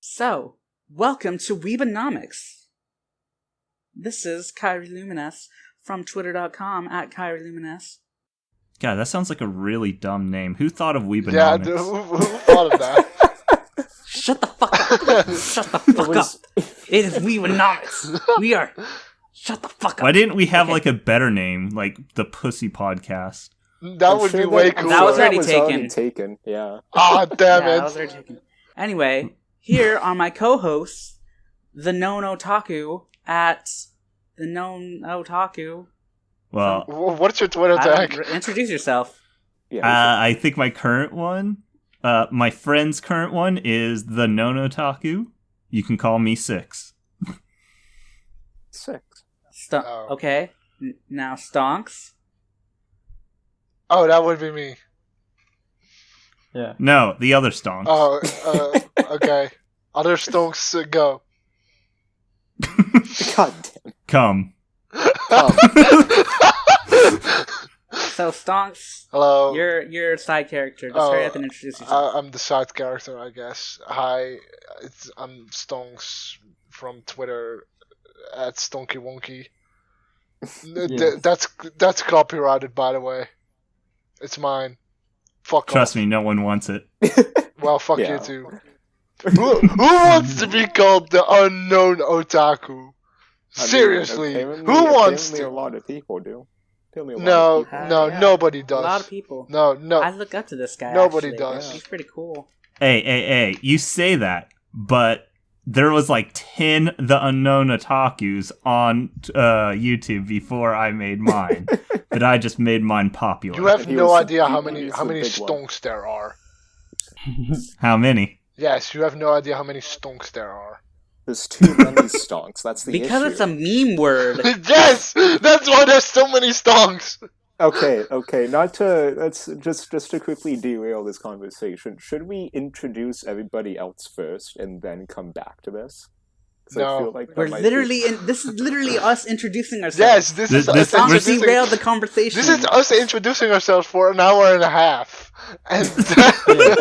So, welcome to Weebanomics. This is Kyrie Lumines from Twitter.com at Kyrie Lumines. God, that sounds like a really dumb name. Who thought of Weebanomics? Yeah, dude, who thought of that? Shut the fuck up! Shut the fuck up! It is Weebanomics! We are... Shut the fuck up! Why didn't we have like a better name, like the Pussy Podcast? That would be way cooler. That was already taken. Yeah. Ah, damn it. That was already taken. Anyway, here are my co-hosts, the known Otaku at the known Otaku. Well, what's your Twitter tag? Introduce yourself. Yeah. I think my current one, my friend's current one is the known Otaku. You can call me 6. 6. Okay. Now Stonks. Oh, that would be me. Yeah. No, the other Stonks. Oh, okay. Other Stonks, go. God damn. Come. So Stonks, Hello. you're a side character. Just hurry up and introduce yourself. I'm the side character, I guess. Hi, I'm Stonks from Twitter at Stonky Wonky. Yes. That's copyrighted, by the way. It's mine. Fuck Trust off. me, no one wants it. Well, fuck Yeah. you too. Who wants to be called the unknown Otaku? Seriously, who wants to? to? A lot of people do. No, nobody does. A lot of people. No. I look up to this guy. Nobody actually. does. He's pretty cool. Hey, you say that, but there was like 10 The Unknown Otakus on YouTube before I made mine. That I just made mine popular. You have He no was- idea how he many was the big stonks there are. How many? Yes, you have no idea how many stonks there are. There's too many stonks. That's the Because issue. it's a meme word. Yes, that's why there's so many stonks. Okay. Not to let's just to quickly derail this conversation. Should we introduce everybody else first and then come back to this? 'Cause No. I feel like that We're might literally this is literally us introducing ourselves. Yes, this is us Stonks introducing. derailed the conversation. This is us introducing ourselves for an hour and a half, and then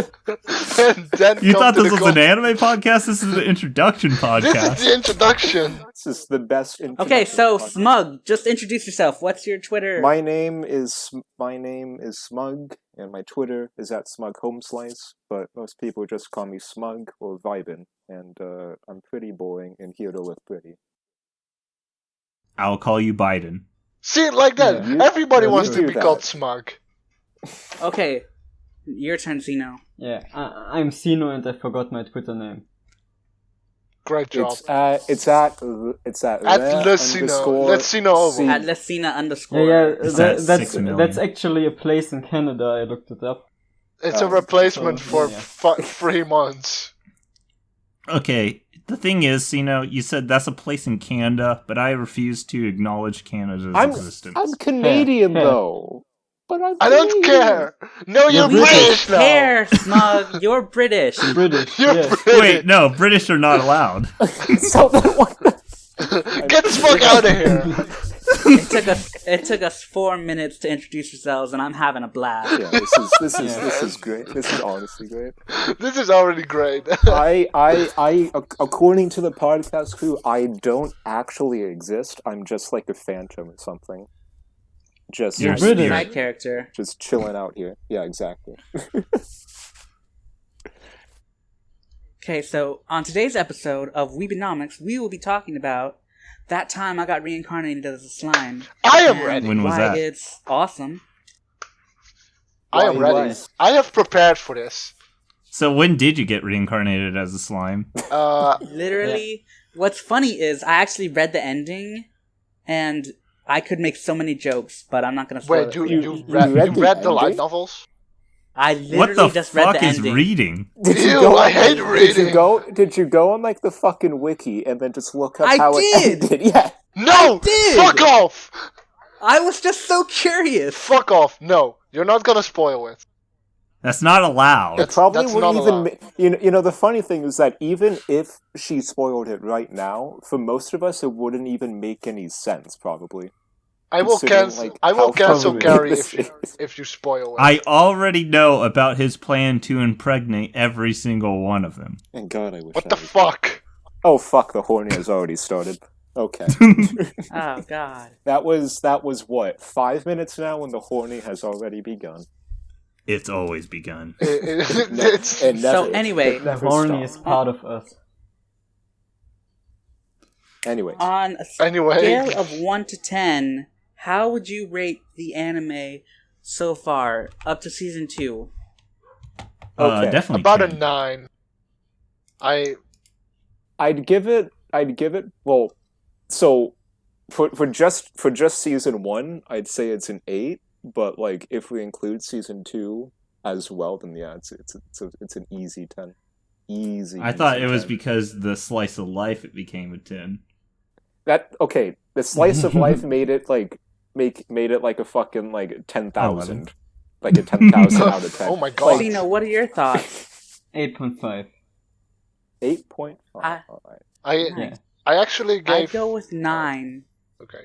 You come thought to this the was an anime podcast? This is an introduction This podcast. is the introduction. This is the best. Okay, so introduction podcast. Smug, just introduce yourself. What's your Twitter? My name is Smug, and my Twitter is at SmugHomeslice, but most people just call me Smug or Vibin, and I'm pretty boring and here to look pretty. I'll call you Biden. See it like that. Yeah, Everybody you wants to do be that. called Smug. Okay, your turn, Zeno. Yeah, I'm Sino and I forgot my Twitter name. Great job. It's at Lecino. Lecino Oval. At Lesina _ Yeah, Is that 6 million? that's actually a place in Canada. I looked it up. It's a replacement for yeah. 3 months. Okay, the thing is, you said that's a place in Canada, but I refuse to acknowledge Canada's existence. I'm Canadian Yeah. though, but I don't care. No, you're British. British now. Care, Smug. You're British. British. You're yes. British. Wait, no, British are not allowed. So then what? Get Smug out of here. It took us 4 minutes to introduce ourselves, and I'm having a blast. Yeah, this is great. This is honestly great. This is already great. I according to the podcast crew, I don't actually exist. I'm just like a phantom or something. Just You're British. Side character. just chilling out here. Yeah, exactly. Okay, so on today's episode of Weebanomics, we will be talking about that time I got reincarnated as a slime. I am and ready. When was why that? It's awesome. I am ready. Why? I have prepared for this. So when did you get reincarnated as a slime? Literally, what's funny is I actually read the ending, and I could make so many jokes, but I'm not going to spoil Wait, it. you read the light novels? I What literally the just read fuck the is ending. reading? Ew, I hate reading. Did you go on like the fucking wiki and then just look up I how did! it ended? Yeah. No! did! Fuck off! I was just so curious. Fuck off. No, you're not gonna spoil it. That's not allowed. It probably that's wouldn't not even. allowed. You know, the funny thing is that even if she spoiled it right now, for most of us, it wouldn't even make any sense. Probably. I will considering, cancel. like, I will how cancel funny Gary this if you spoil it. I already know about his plan to impregnate every single one of them. And God, I wish. What I the was- fuck? Oh fuck! The horny has already started. Okay. Oh God. That was what 5 minutes now, when the horny has already begun. It's always begun. It's It never, So anyway- it The never horny stops. is part of us. Anyways, On a Anyway. scale of 1 to 10, how would you rate the anime so far up to season 2? Okay. Definitely about 10. a 9. I'd give it. Well, so for just season 1, I'd say it's an 8. But like, if we include season 2 as well, then yeah, it's an easy 10. Easy. I thought easy it was 10. because the slice of life it became a 10. That okay. The slice of life made it like made it like a fucking like 10,000, like a 10,000 out of 10. Oh my God. Sino, what are your thoughts? 8.5. 8.5. I- All right. Yeah. I actually I'd gave. go with 9. Okay.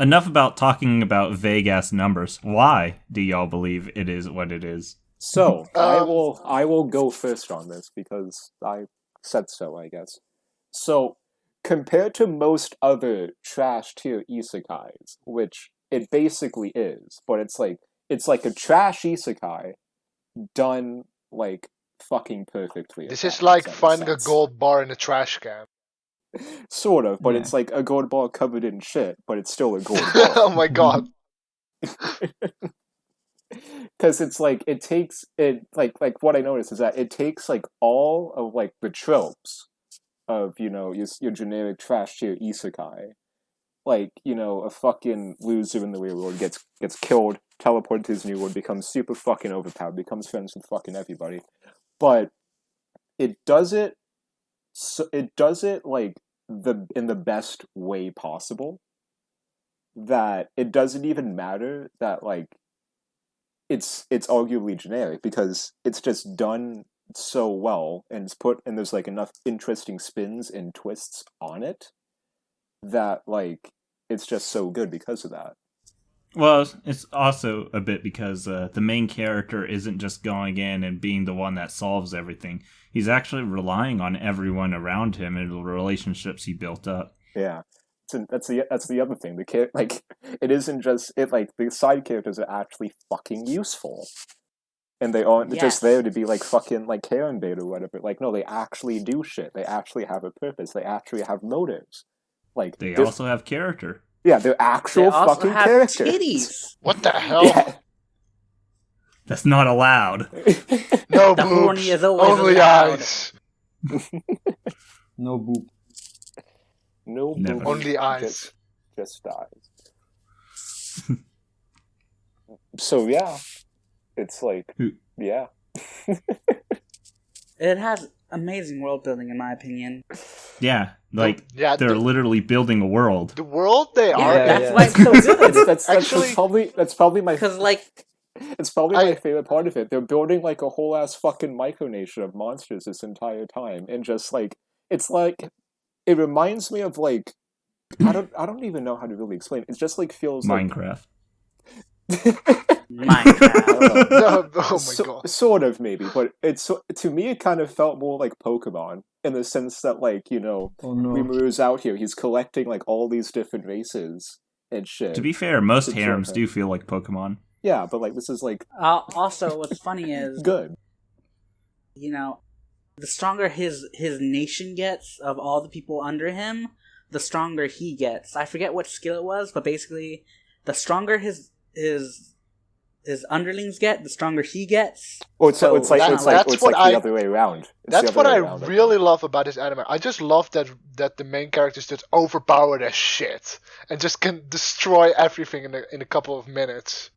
Enough about talking about vague-ass numbers. Why do y'all believe it is what it is? So I Um, will go first on this because I said so, I guess. So compared to most other trash tier isekais, which it basically is, but it's like a trash isekai done like fucking perfectly. if This that is like makes any finding a sense. gold bar in a trash can. Sort of, but Yeah. it's like a gold bar covered in shit, but it's still a gold bar. Oh my God. Because it's like it takes it like what I noticed is that it takes like all of like the tropes of your generic trash tier isekai, like a fucking loser in the real world gets killed, teleported to his new world, becomes super fucking overpowered, becomes friends with fucking everybody, but it does it like in the best way possible, that it doesn't even matter that like it's arguably generic, because it's just done so well, and there's like enough interesting spins and twists on it that like it's just so good because of that. Well, it's also a bit because the main character isn't just going in and being the one that solves everything. He's actually relying on everyone around him and the relationships he built up. Yeah. That's the other thing. It isn't just it. Like, the side characters are actually fucking useful, and they aren't just there to be like fucking like Karen bait or whatever. Like, no, they actually do shit. They actually have a purpose. They actually have motives. Like, They also have character. yeah, they're actual They also fucking have characters. titties. What the hell? Yeah. That's not allowed. No The boobs. horny is always Only allowed. eyes. No boob. No, Never. movie, Only eyes. just dies. So yeah, it's like yeah. It has amazing world building, in my opinion. Yeah, like Yeah, they're literally building a world. the world they Yeah, are that's in. why it's so good. That's Actually- probably my Because, like, it's probably my favorite part of it. They're building like a whole ass fucking micronation of monsters this entire time, and just like it's like it reminds me of like I don't even know how to really explain it. It just like feels Minecraft. Minecraft. No, oh my God. Sort of, maybe, but to me it kind of felt more like Pokemon, in the sense that like Oh no. Rimuru's out here, he's collecting like all these different races and shit. To be fair, most It's harems okay. do feel like Pokemon. Yeah, but like this is like Also, what's funny is, good. the stronger his nation gets of all the people under him, the stronger he gets. I forget what skill it was, but basically, the stronger his underlings get, the stronger he gets. Or it's So it's like that's the what I- other way around. It's the That's other what way I around, think. really love about this anime. I just love that the main character is just overpowered as shit and just can destroy everything in a couple of minutes.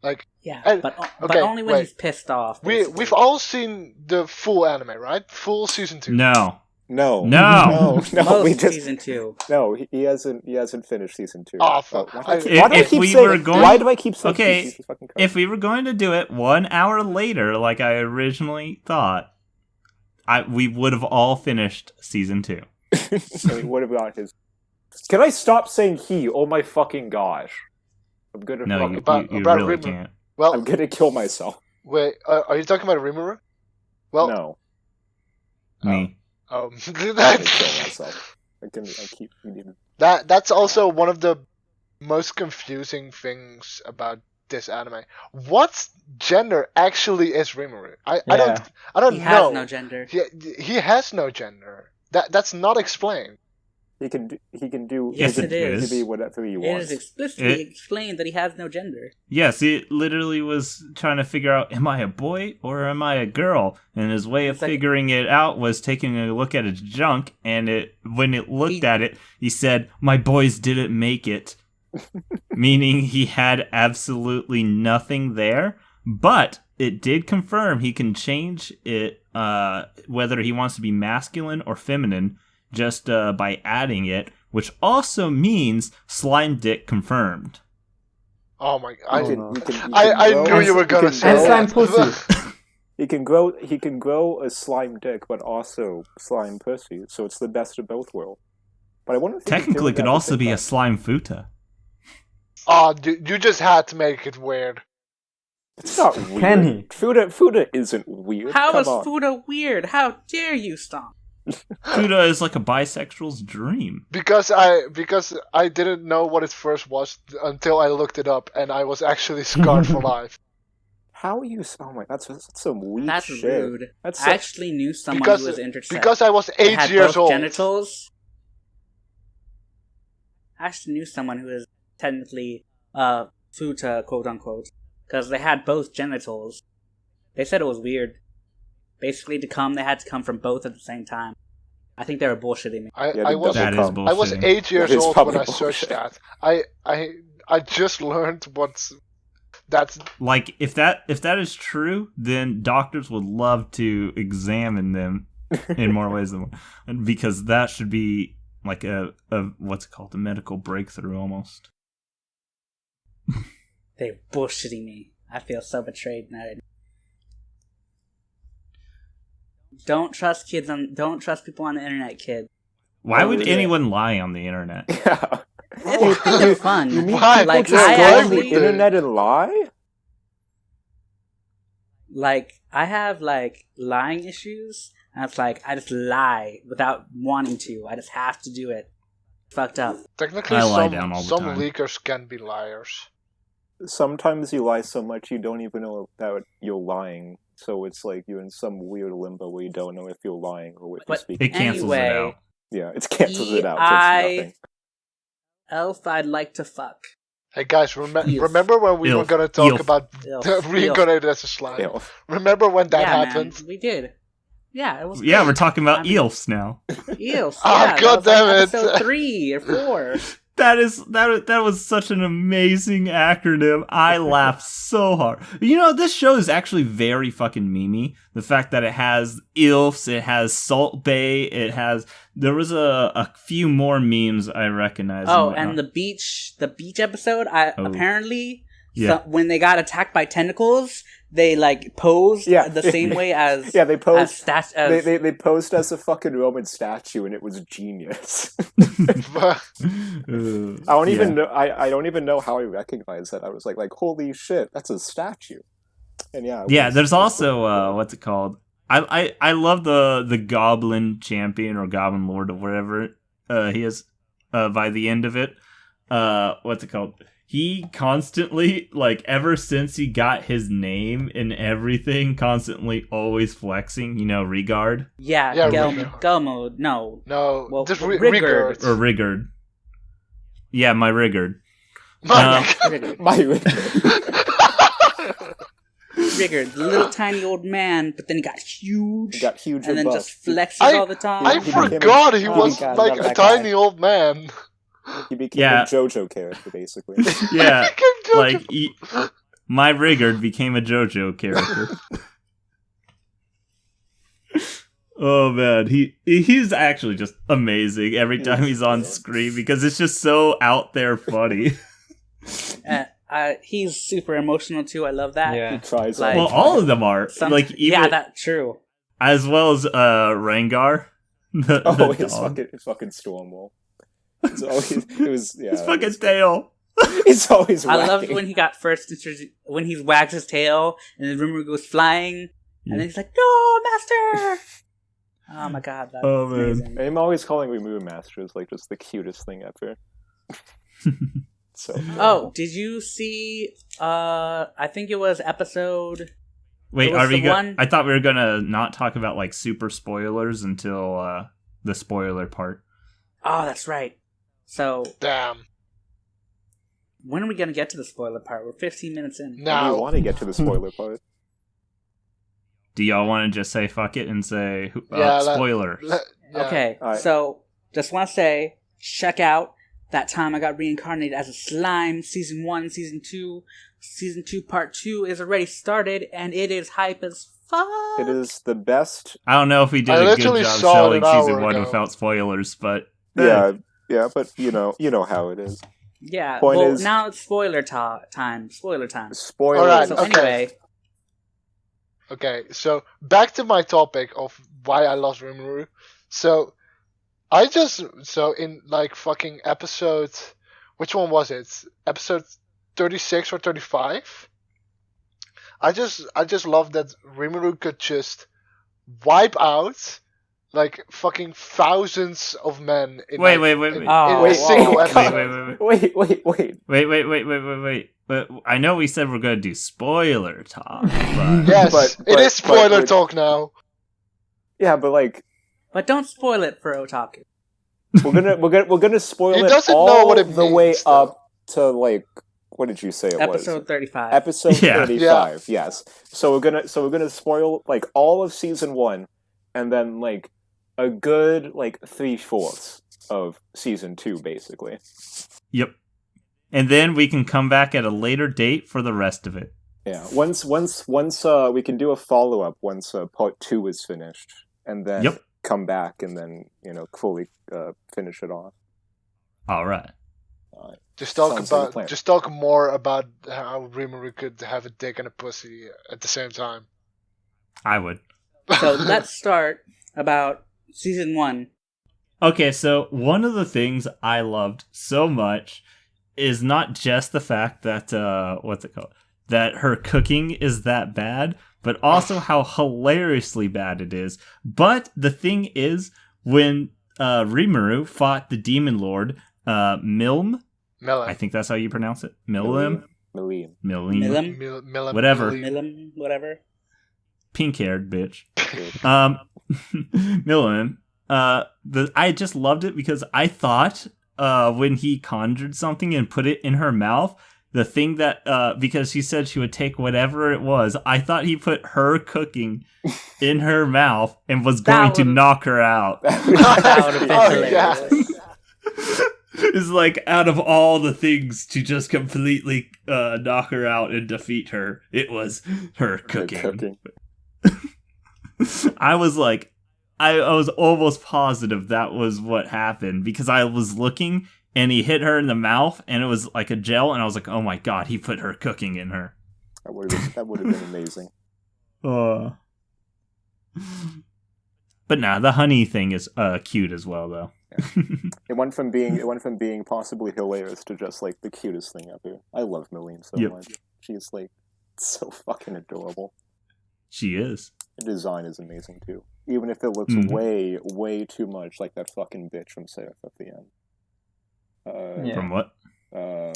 Like Yeah, And- but okay, only when wait. he's pissed off. we've all seen the full anime, right? Full season 2. No. No, No. no, we Most just season 2. no. He hasn't finished season 2. Oh, fuck. Why do If- I if keep we saying? were going- Why do I keep saying? Okay, Jesus fucking Christ. If we were going to do it 1 hour later, like I originally thought, we would have all finished season 2. I mean, what about his Can I stop saying he? Oh my fucking gosh. I'm gonna No, you about really Rimuru. can't. Well, I'm gonna kill myself. wait, are you talking about Rimuru? Well, No. Me. I'm gonna kill myself. I keep reading. That's also one of the most confusing things about this anime. What gender actually is Rimuru? I don't He know. has no gender. He has no gender. That's not explained. He can do. Yes, he it can, is. He can be whatever he It wants. is explicitly explained that he has no gender. Yes, it literally was trying to figure out, am I a boy or am I a girl? And his way of It's like- figuring it out was taking a look at his junk, and when it looked at it, he said, "My boys didn't make it." Meaning he had absolutely nothing there, but it did confirm he can change it, whether he wants to be masculine or feminine, just by adding it, which also means slime dick confirmed. Oh my! He I grow- knew you were gonna say And that. slime pussy. He can grow a slime dick, but also slime pussy. So it's the best of both worlds. But I wonder if Technically, it could also be a slime futa. Oh, dude, you just had to make it weird. It's not weird. Can he? Fuda isn't weird. How Come is on. Fuda weird? How dare you, Stomp? Futa is like a bisexual's dream. Because I didn't know what it first was until I looked it up, and I was actually scarred for life. How are you? Oh my, that's some weak That's shit. rude. That's I actually knew someone Because who was intersex. because I was that 8 had years both old. genitals. I actually knew someone who was technically futa, quote unquote, because they had both genitals. They said it was weird. Basically, to come, they had to come from both at the same time. I think they were bullshitting me. I the was That is come. bullshitting. I was 8 years That is old when probably I searched bullshit. that. I just learned that's Like, if that is true, then doctors would love to examine them in more ways than one, because that should be like a what's it called, a medical breakthrough almost. They're bullshitting me. I feel so betrayed now. Don't trust kids don't trust people on the internet, kids. Why Oh, would yeah. anyone lie on the internet? Yeah. It's kind of fun. You mean Why? people Like, just I go on actually- the internet and lie? Like, I have, like, lying issues, and it's like, I just lie without wanting to. I just have to do it. Fucked up. technically I lie down all the some time. leakers can be liars. Sometimes you lie so much you don't even know that you're lying. So it's like you're in some weird limbo where you don't know if you're lying or if you're But speaking. It cancels it Anyway, out. Yeah, it cancels it out. It's nothing. Elf I'd like to fuck. Hey guys, Yes. remember when we were Ilf. gonna talk Ilf. about Ilf. reincarnated as a slime? Yeah. Remember when that Yeah, happened? man, we did. Yeah, it was Yeah, great. we're talking about I mean- EELFs now. Eels. Oh, Yeah, God that was damn like it. episode 3 or 4. That was such an amazing acronym. I laughed so hard. You know, this show is actually very fucking memey. The fact that it has ILFs, it has Salt Bay, there was a few more memes I recognize. Oh, whatnot. and the beach episode. Apparently, Yeah. when they got attacked by tentacles, they like posed Yeah. the same way as Yeah, they posed. as They posed as a fucking Roman statue, and it was genius. I don't even know. I don't even know how I recognized that. I was like holy shit, that's a statue. And yeah, it Yeah, was- there's also what's it called? I love the Goblin Champion or Goblin Lord or whatever he is by the end of it. What's it called? He constantly, like, ever since he got his name and everything, constantly always flexing, regard. yeah, Yeah, Gelmo. No, No, Well, just Rigard. Rigard. Or Rigard. Yeah, my Rigard. Rigard. my Rigard, the little tiny old man, but then he got huge, He got huge and then buff. just flexes I- all the time. I He became forgot he oh, was God, like love a that guy. tiny old man. He became Yeah. a JoJo character, basically. Yeah, Became like, JoJo. my Rigard became a JoJo character. Oh man, he's actually just amazing every time he's on screen because it's just so out there funny. He's super emotional too. I love that. He Yeah. tries. Like- Well, all of them are like even yeah, that's true. as well as Rengar. The oh, dog. his fucking Stormwall. It's always, it was, yeah. His fucking tail. It's always I loved wagging. when he got first introduced, when he wags his tail and the Rimuru goes flying, and then he's like, "No, master!" Oh my god, that's amazing. I'm always calling Rimuru Masters like just the cutest thing ever. So. Oh, did you see? I think it was episode. Wait, was are we the one- I thought we were gonna not talk about like super spoilers until the spoiler part. Oh, that's right. So Damn. when are we gonna get to the spoiler part? We're 15 minutes in. I Now. want to get to the spoiler part. Do y'all want to just say fuck it and say Yeah, spoilers? Yeah. Okay, Alright. so just want to say, check out that time I got reincarnated as a slime. Season 1, Season 2. Season 2 Part 2 is already started, and it is hype as fuck. It is the best. I don't know if we did I a good literally job saw it selling an hour season 1 ago. without spoilers, but Yeah, but you know how it is. Yeah, Point well, is- now it's spoiler time. Spoiler time. Spoiler. Alright, So okay. anyway, Okay, so back to my topic of why I lost Rimuru. So in like fucking episode, which one was it? Episode 36 or 35? I just love that Rimuru could just wipe out like fucking thousands of men in Wait. in Oh, a single wait, episode. Wait. But I know we said we're gonna do spoiler talk, but Yes, But- it is spoiler but- talk now. Yeah, but like but don't spoil it for Otaku. we're gonna spoil He it doesn't all know what it the way means, though. up to like what did you say it was? Episode 35. Episode Yeah. 35. Yes. So we're gonna spoil like all of season 1, and then like a good like 3/4 of season 2, basically. yep. And then we can come back at a later date for the rest of it. Yeah. Once we can do a follow up once part 2 is finished, and then Yep. come back and then fully finish it off. All right. Just Sounds like a plan. just talk more about how Rimuru could have a dick and a pussy at the same time. I would. So let's start about season 1. Okay, so one of the things I loved so much is not just the fact that that her cooking is that bad, but also how hilariously bad it is. But the thing is, when Rimuru fought the demon lord Milim, Milim. I think that's how you pronounce it. Milim. Milim? Whatever. Milim? Whatever. Pink-haired bitch. Milim. I just loved it because I thought when he conjured something and put it in her mouth, the thing that because she said she would take whatever it was, I thought he put her cooking in her mouth and was going to knock her out. That would have been Oh, hilarious. It's like out of all the things to just completely knock her out and defeat her, it was her cooking. I was like, I was almost positive that was what happened because I was looking and he hit her in the mouth and it was like a gel and I was like, oh my god, he put her cooking in her. That would have been amazing. But nah, the honey thing is cute as well though. It went from being possibly hilarious to just like the cutest thing ever. I love Milim so much. She's like so fucking adorable. She is. The design is amazing too. Even if it looks way, way too much like that fucking bitch from Seraph at the end. From what? What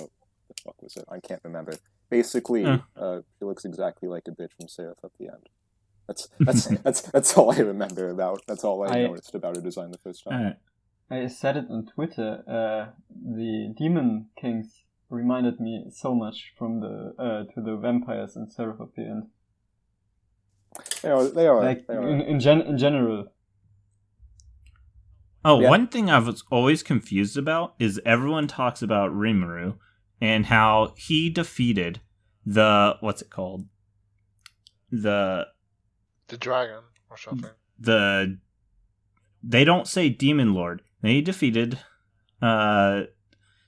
the fuck was it? I can't remember. Basically, she looks exactly like a bitch from Seraph at the end. That's all I remember about. That's all I noticed about her design the first time. Alright. I said it on Twitter. The Demon Kings reminded me so much from the to the vampires in Seraph of the End. They are. Like they are. in general. Oh, Yeah. one thing I was always confused about is everyone talks about Rimuru and how he defeated the what's it called? The dragon or something. They don't say Demon Lord. They defeated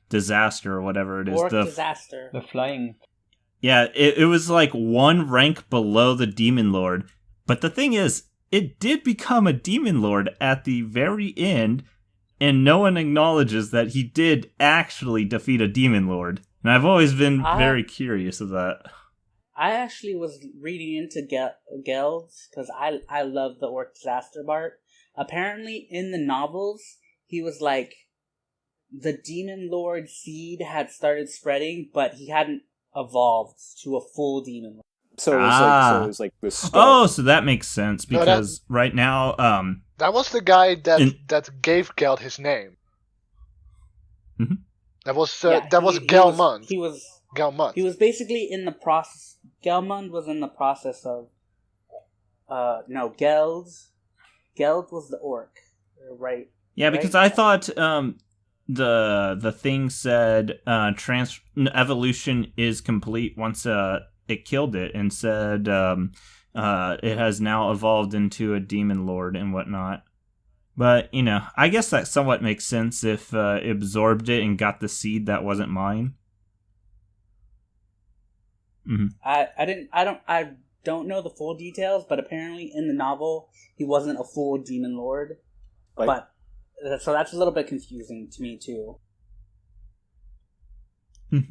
Disaster or whatever it is. Or disaster. The flying. Yeah, it was like one rank below the Demon Lord. But the thing is, it did become a Demon Lord at the very end and no one acknowledges that he did actually defeat a demon lord. And I've always been very curious of that. I actually was reading into Gelds because I love the Orc Disaster Bart. Apparently, in the novels, he was like, the Demon Lord seed had started spreading, but he hadn't evolved to a full Demon Lord. So it was like the start. Oh, so that makes sense because right now, that was the guy that gave Geld his name. Mm-hmm. That was Gelmund. He was Gelmund. He was basically in the process. Gelmund was in the process of. No, Geld. Geld was the orc, right? Yeah, because I thought the thing said evolution is complete once it killed it, and said it has now evolved into a demon lord and whatnot. But I guess that somewhat makes sense if it absorbed it and got the seed that wasn't mine. Mm-hmm. I don't know the full details, but apparently in the novel he wasn't a full demon lord. But so that's a little bit confusing to me too. Yeah,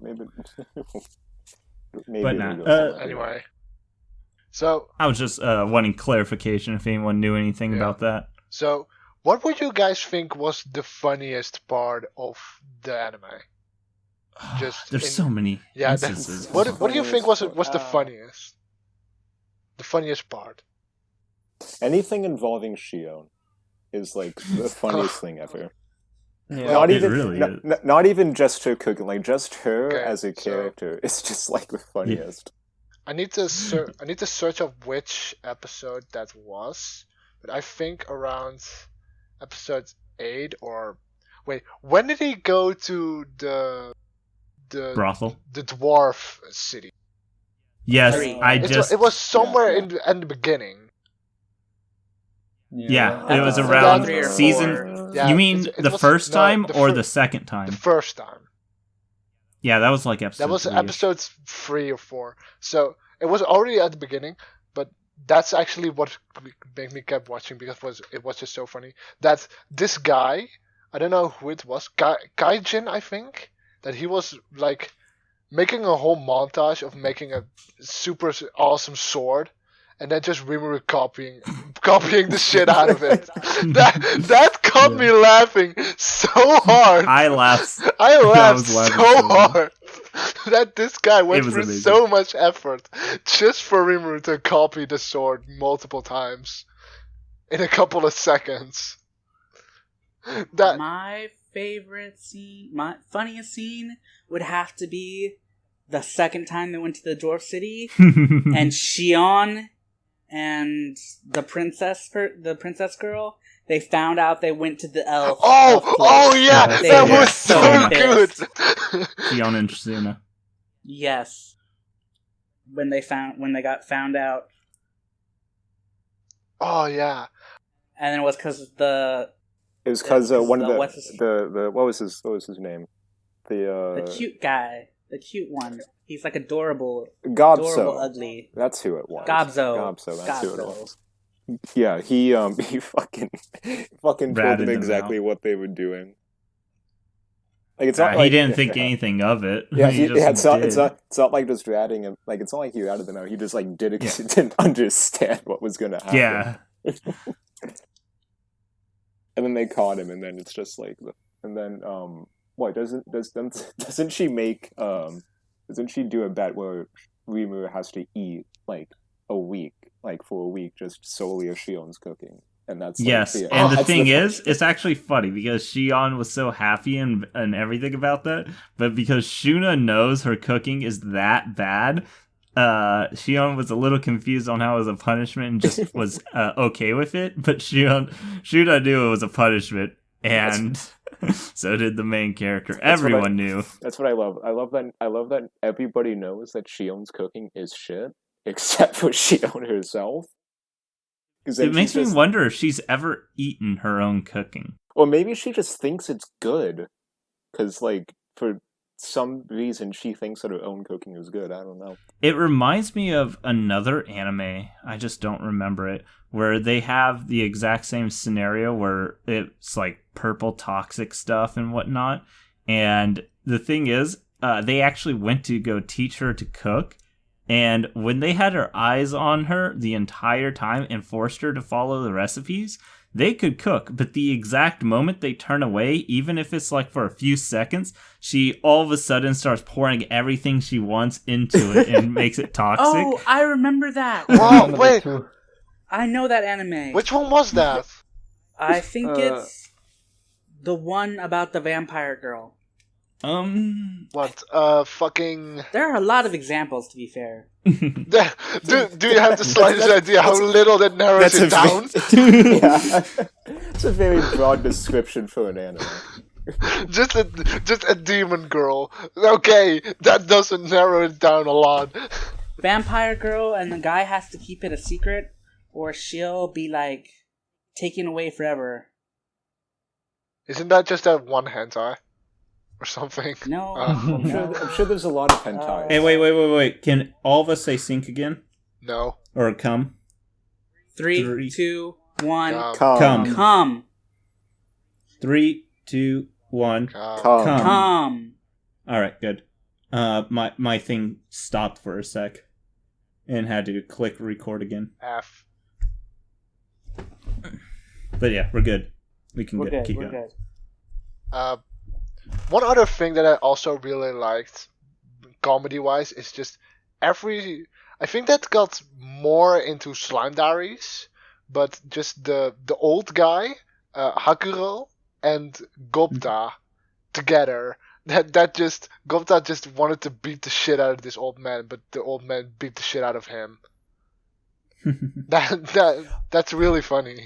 maybe but not. Anyway, so I was just wanting clarification if anyone knew anything about that. So, what would you guys think was the funniest part of the anime? There's so many instances. What do you think was the funniest? The funniest part. Anything involving Shion is like the funniest thing ever. Yeah, not even just her cooking, like just her as a character. It's just like the funniest. I need to search up which episode that was, but I think around episode 8 or wait, when did he go to the brothel, the dwarf city? Yes, it was somewhere in the beginning. Yeah, it was around season. You mean the first time or the second time? The first time. Yeah, that was like episode. That was 3-ish. episodes 3 or 4. So it was already at the beginning, but that's actually what made me keep watching because it was just so funny. That this guy, I don't know who it was, Gaijin, I think, that he was like making a whole montage of making a super awesome sword. And then just Rimuru copying the shit out of it. That got me laughing so hard. I laughed so hard that this guy went through so much effort just for Rimuru to copy the sword multiple times in a couple of seconds. My favorite scene, my funniest scene would have to be the second time they went to the dwarf city and Shion and the princess girl, they found out they went to the elf. Oh yeah, that was so good. Shion and Shizuna. Yes, when they got found out. Oh yeah, and then it was because one of the what was his name? The cute guy, the cute one. He's like adorable, ugly. That's who it was. Gobzo. That's who it was. Yeah, he fucking told them exactly what they were doing. Like it's not like he didn't think anything of it. Yeah, it's not like just ratting him. Like it's not like he ratted them out. He just like didn't understand what was going to happen. Yeah. And then they caught him, and then it's just like, and then what doesn't she make Doesn't she do a bet where Rimuru has to eat like for a week, just solely of Shion's cooking? And that's yes. And the thing is, it's actually funny because Shion was so happy and everything about that, but because Shuna knows her cooking is that bad, Shion was a little confused on how it was a punishment and just was okay with it. But Shuna knew it was a punishment, and so did the main character. Everyone knew. That's what I love. I love that everybody knows that Shion's cooking is shit, except for Shion herself. It makes me wonder if she's ever eaten her own cooking. Or maybe she just thinks it's good. Because, like, for some reason she thinks that her own cooking is good. I don't know. It reminds me of another anime, I just don't remember it, where they have the exact same scenario where it's like purple toxic stuff and whatnot. And the thing is, they actually went to go teach her to cook. And when they had her eyes on her the entire time and forced her to follow the recipes, they could cook. But the exact moment they turn away, even if it's like for a few seconds, she all of a sudden starts pouring everything she wants into it and makes it toxic. Oh, I remember that. Wow, wait, I know that anime. which one was that? I think it's the one about the vampire girl. What? Fucking. There are a lot of examples, to be fair. Do you have the slightest idea how little that narrows it down? Yeah, it's a very broad description for an anime. just a demon girl. Okay, that doesn't narrow it down a lot. Vampire girl, and the guy has to keep it a secret, or she'll be like taken away forever. Isn't that just that one hentai? Or something? No. I'm sure there's a lot of hentai. Hey, wait. Can all of us say sync again? No. Or come? 3, 2, 1. Come. Come. 3, 2, 1. Come. Alright, good. My thing stopped for a sec. And had to click record again. F. But yeah, we're good. We can We're keep good. going. One other thing that I also really liked, comedy-wise, is just I think that got more into Slime Diaries, but just the old guy, Hakuro, and Gobta together. Gobta just wanted to beat the shit out of this old man, but the old man beat the shit out of him. That's really funny.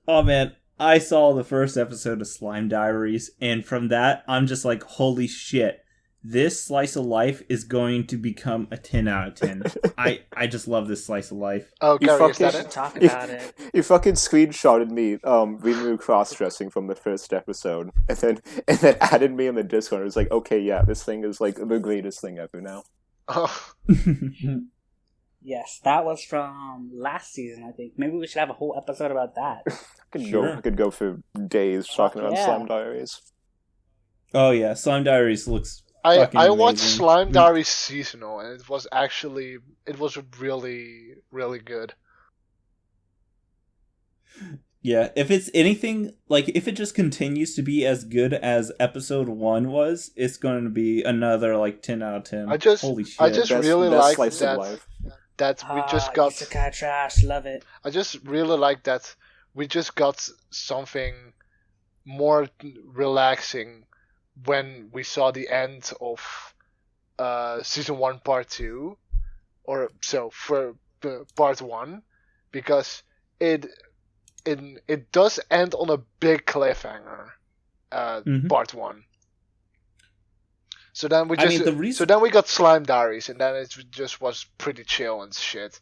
Oh man, I saw the first episode of Slime Diaries, and from that, I'm just like, holy shit. This slice of life is going to become a 10 out of 10. I just love this slice of life. Oh, Gary, is that it? Talk about it. You fucking screenshotted me Rimuru cross-dressing from the first episode, and then added me in the Discord. It was like, okay, yeah, this thing is like the greatest thing ever now. Oh. Yes, that was from last season, I think. Maybe we should have a whole episode about that. I could go for days talking about Slime Diaries. Oh yeah, Slime Diaries looks I fucking watched amazing. Slime Diaries seasonal, and it was really, really good. Yeah, if it's anything, like, if it just continues to be as good as episode 1 was, it's going to be another, like, 10 out of 10. Holy shit. I just really like that we just got... Isekai trash, love it. I just really like that we just got something more relaxing when we saw the end of season 1 part 2, or so for part 1, because it does end on a big cliffhanger, part 1. So then we just so then we got Slime Diaries, and then it just was pretty chill and shit.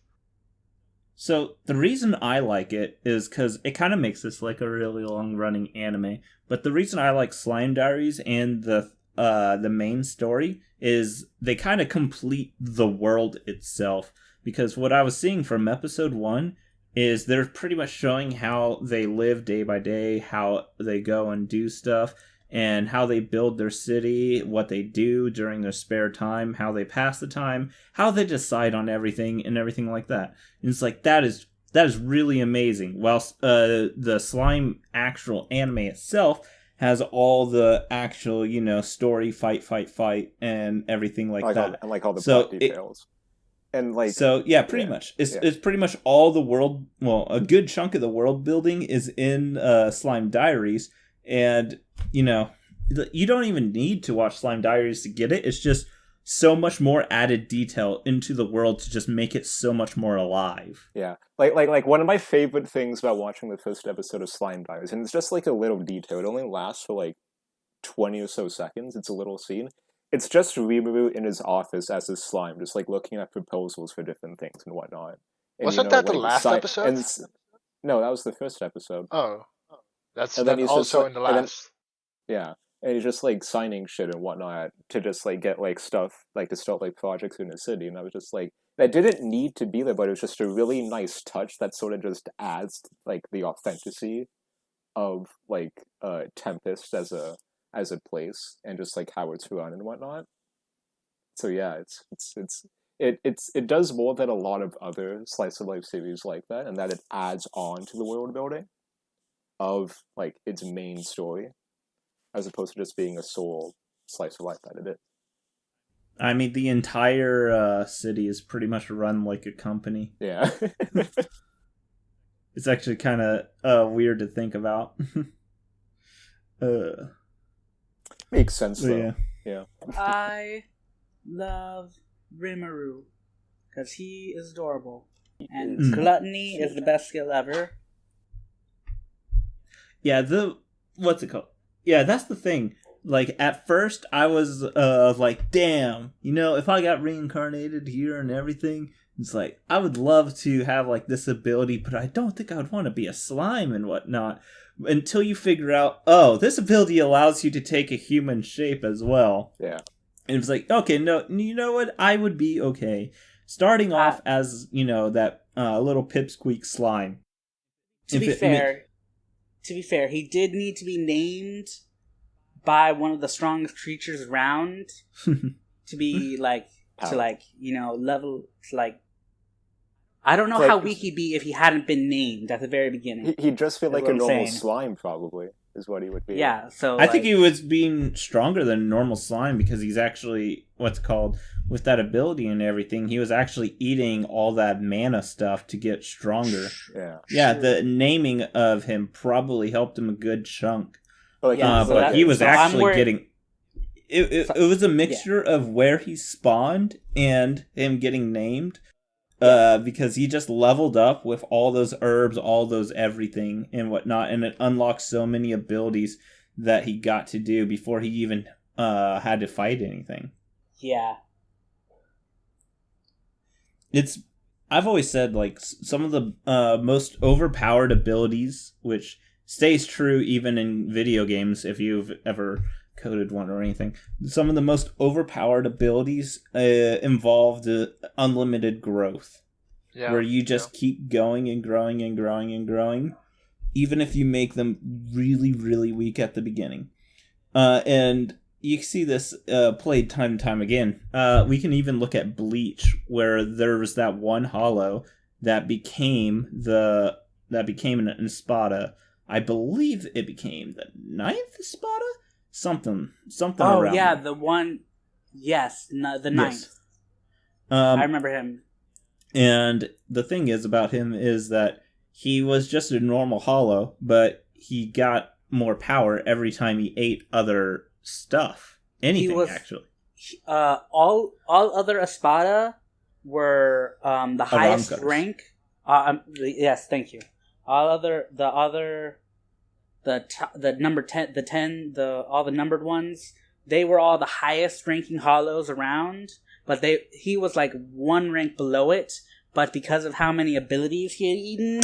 So the reason I like it is because it kind of makes this like a really long running anime. But the reason I like Slime Diaries and the main story is they kind of complete the world itself. Because what I was seeing from episode 1 is they're pretty much showing how they live day by day, how they go and do stuff, and how they build their city, what they do during their spare time, how they pass the time, how they decide on everything, and everything like that. And it's like, that is really amazing. Whilst the Slime actual anime itself has all the actual, story, fight, and everything like that. And like all the plot details. Pretty much. It's pretty much all the world, well, a good chunk of the world building is in Slime Diaries, and, you don't even need to watch Slime Diaries to get it. It's just so much more added detail into the world to just make it so much more alive. Yeah. Like one of my favorite things about watching the first episode of Slime Diaries, and it's just like a little detail, it only lasts for like 20 or so seconds, it's a little scene. It's just Rimuru in his office as his slime, just like looking at proposals for different things and whatnot. And, Wasn't that the last episode? No, that was the first episode. Oh. That's then also in the last. Yeah. and he's just like signing shit and whatnot to just like get like stuff like to start like projects in the city. And I was just like, that didn't need to be there, but it was just a really nice touch that sort of just adds like the authenticity of like Tempest as a place and just like how it's run and whatnot. So yeah, it does more than a lot of other slice of life series like that, and that it adds on to the world building of like its main story, as opposed to just being a sole slice of life that it is. I mean, the entire city is pretty much run like a company. Yeah. It's actually kind of weird to think about. Makes sense, though. Yeah. I love Rimuru because he is adorable. And gluttony is the best skill ever. Yeah, what's it called? Yeah, that's the thing. Like, at first, I was like, damn, if I got reincarnated here and everything, it's like, I would love to have, like, this ability, but I don't think I would want to be a slime and whatnot. Until you figure out, oh, this ability allows you to take a human shape as well. Yeah. And it's like, okay, no, you know what? I would be okay. Starting off as, that little pipsqueak slime. To be fair, he did need to be named by one of the strongest creatures around to be like level like. I don't know how weak he'd be if he hadn't been named at the very beginning. He'd just feel like a normal slime, probably, is what he would be. Yeah, so I think he was being stronger than normal slime because he's actually with that ability and everything. He was actually eating all that mana stuff to get stronger. Yeah. The naming of him probably helped him a good chunk. But he was actually getting. It was a mixture of where he spawned and him getting named. Because he just leveled up with all those herbs, all those everything and whatnot, and it unlocked so many abilities that he got to do before he even had to fight anything. Yeah. I've always said, like, some of the most overpowered abilities, which stays true even in video games if you've ever coded one or anything. Some of the most overpowered abilities involved unlimited growth, where you just keep going and growing and growing and growing, even if you make them really, really weak at the beginning. And you see this played time and time again. We can even look at Bleach, where there was that one hollow that became an Espada. I believe it became the 9th Espada? Something around. Oh, yeah, there. the one... Yes, the 9th. Yes. I remember him. And the thing is about him is that he was just a normal hollow, but he got more power every time he ate other stuff. Anything, actually. All other Espada were the highest rank. Yes, thank you. All the number 10, all the numbered ones, they were all the highest ranking hollows around, but he was like one rank below it, but because of how many abilities he had eaten,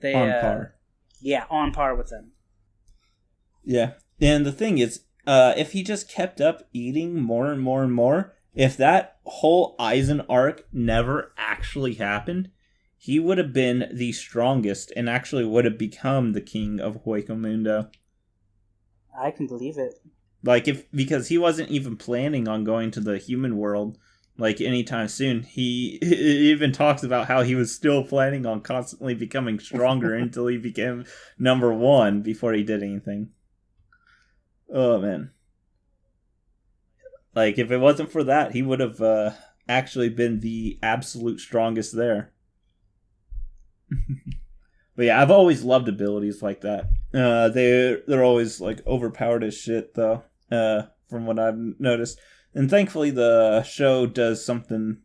on par. Yeah, on par with them. Yeah. And the thing is, if he just kept up eating more and more and more, if that whole Aizen arc never actually happened, he would have been the strongest and actually would have become the king of Hueco I can believe it. Because he wasn't even planning on going to the human world anytime soon. He even talks about how he was still planning on constantly becoming stronger until he became number 1 before he did anything. Oh, man. If it wasn't for that, he would have actually been the absolute strongest there. But yeah, I've always loved abilities like that. They're always overpowered as shit, though, from what I've noticed. And thankfully the show does something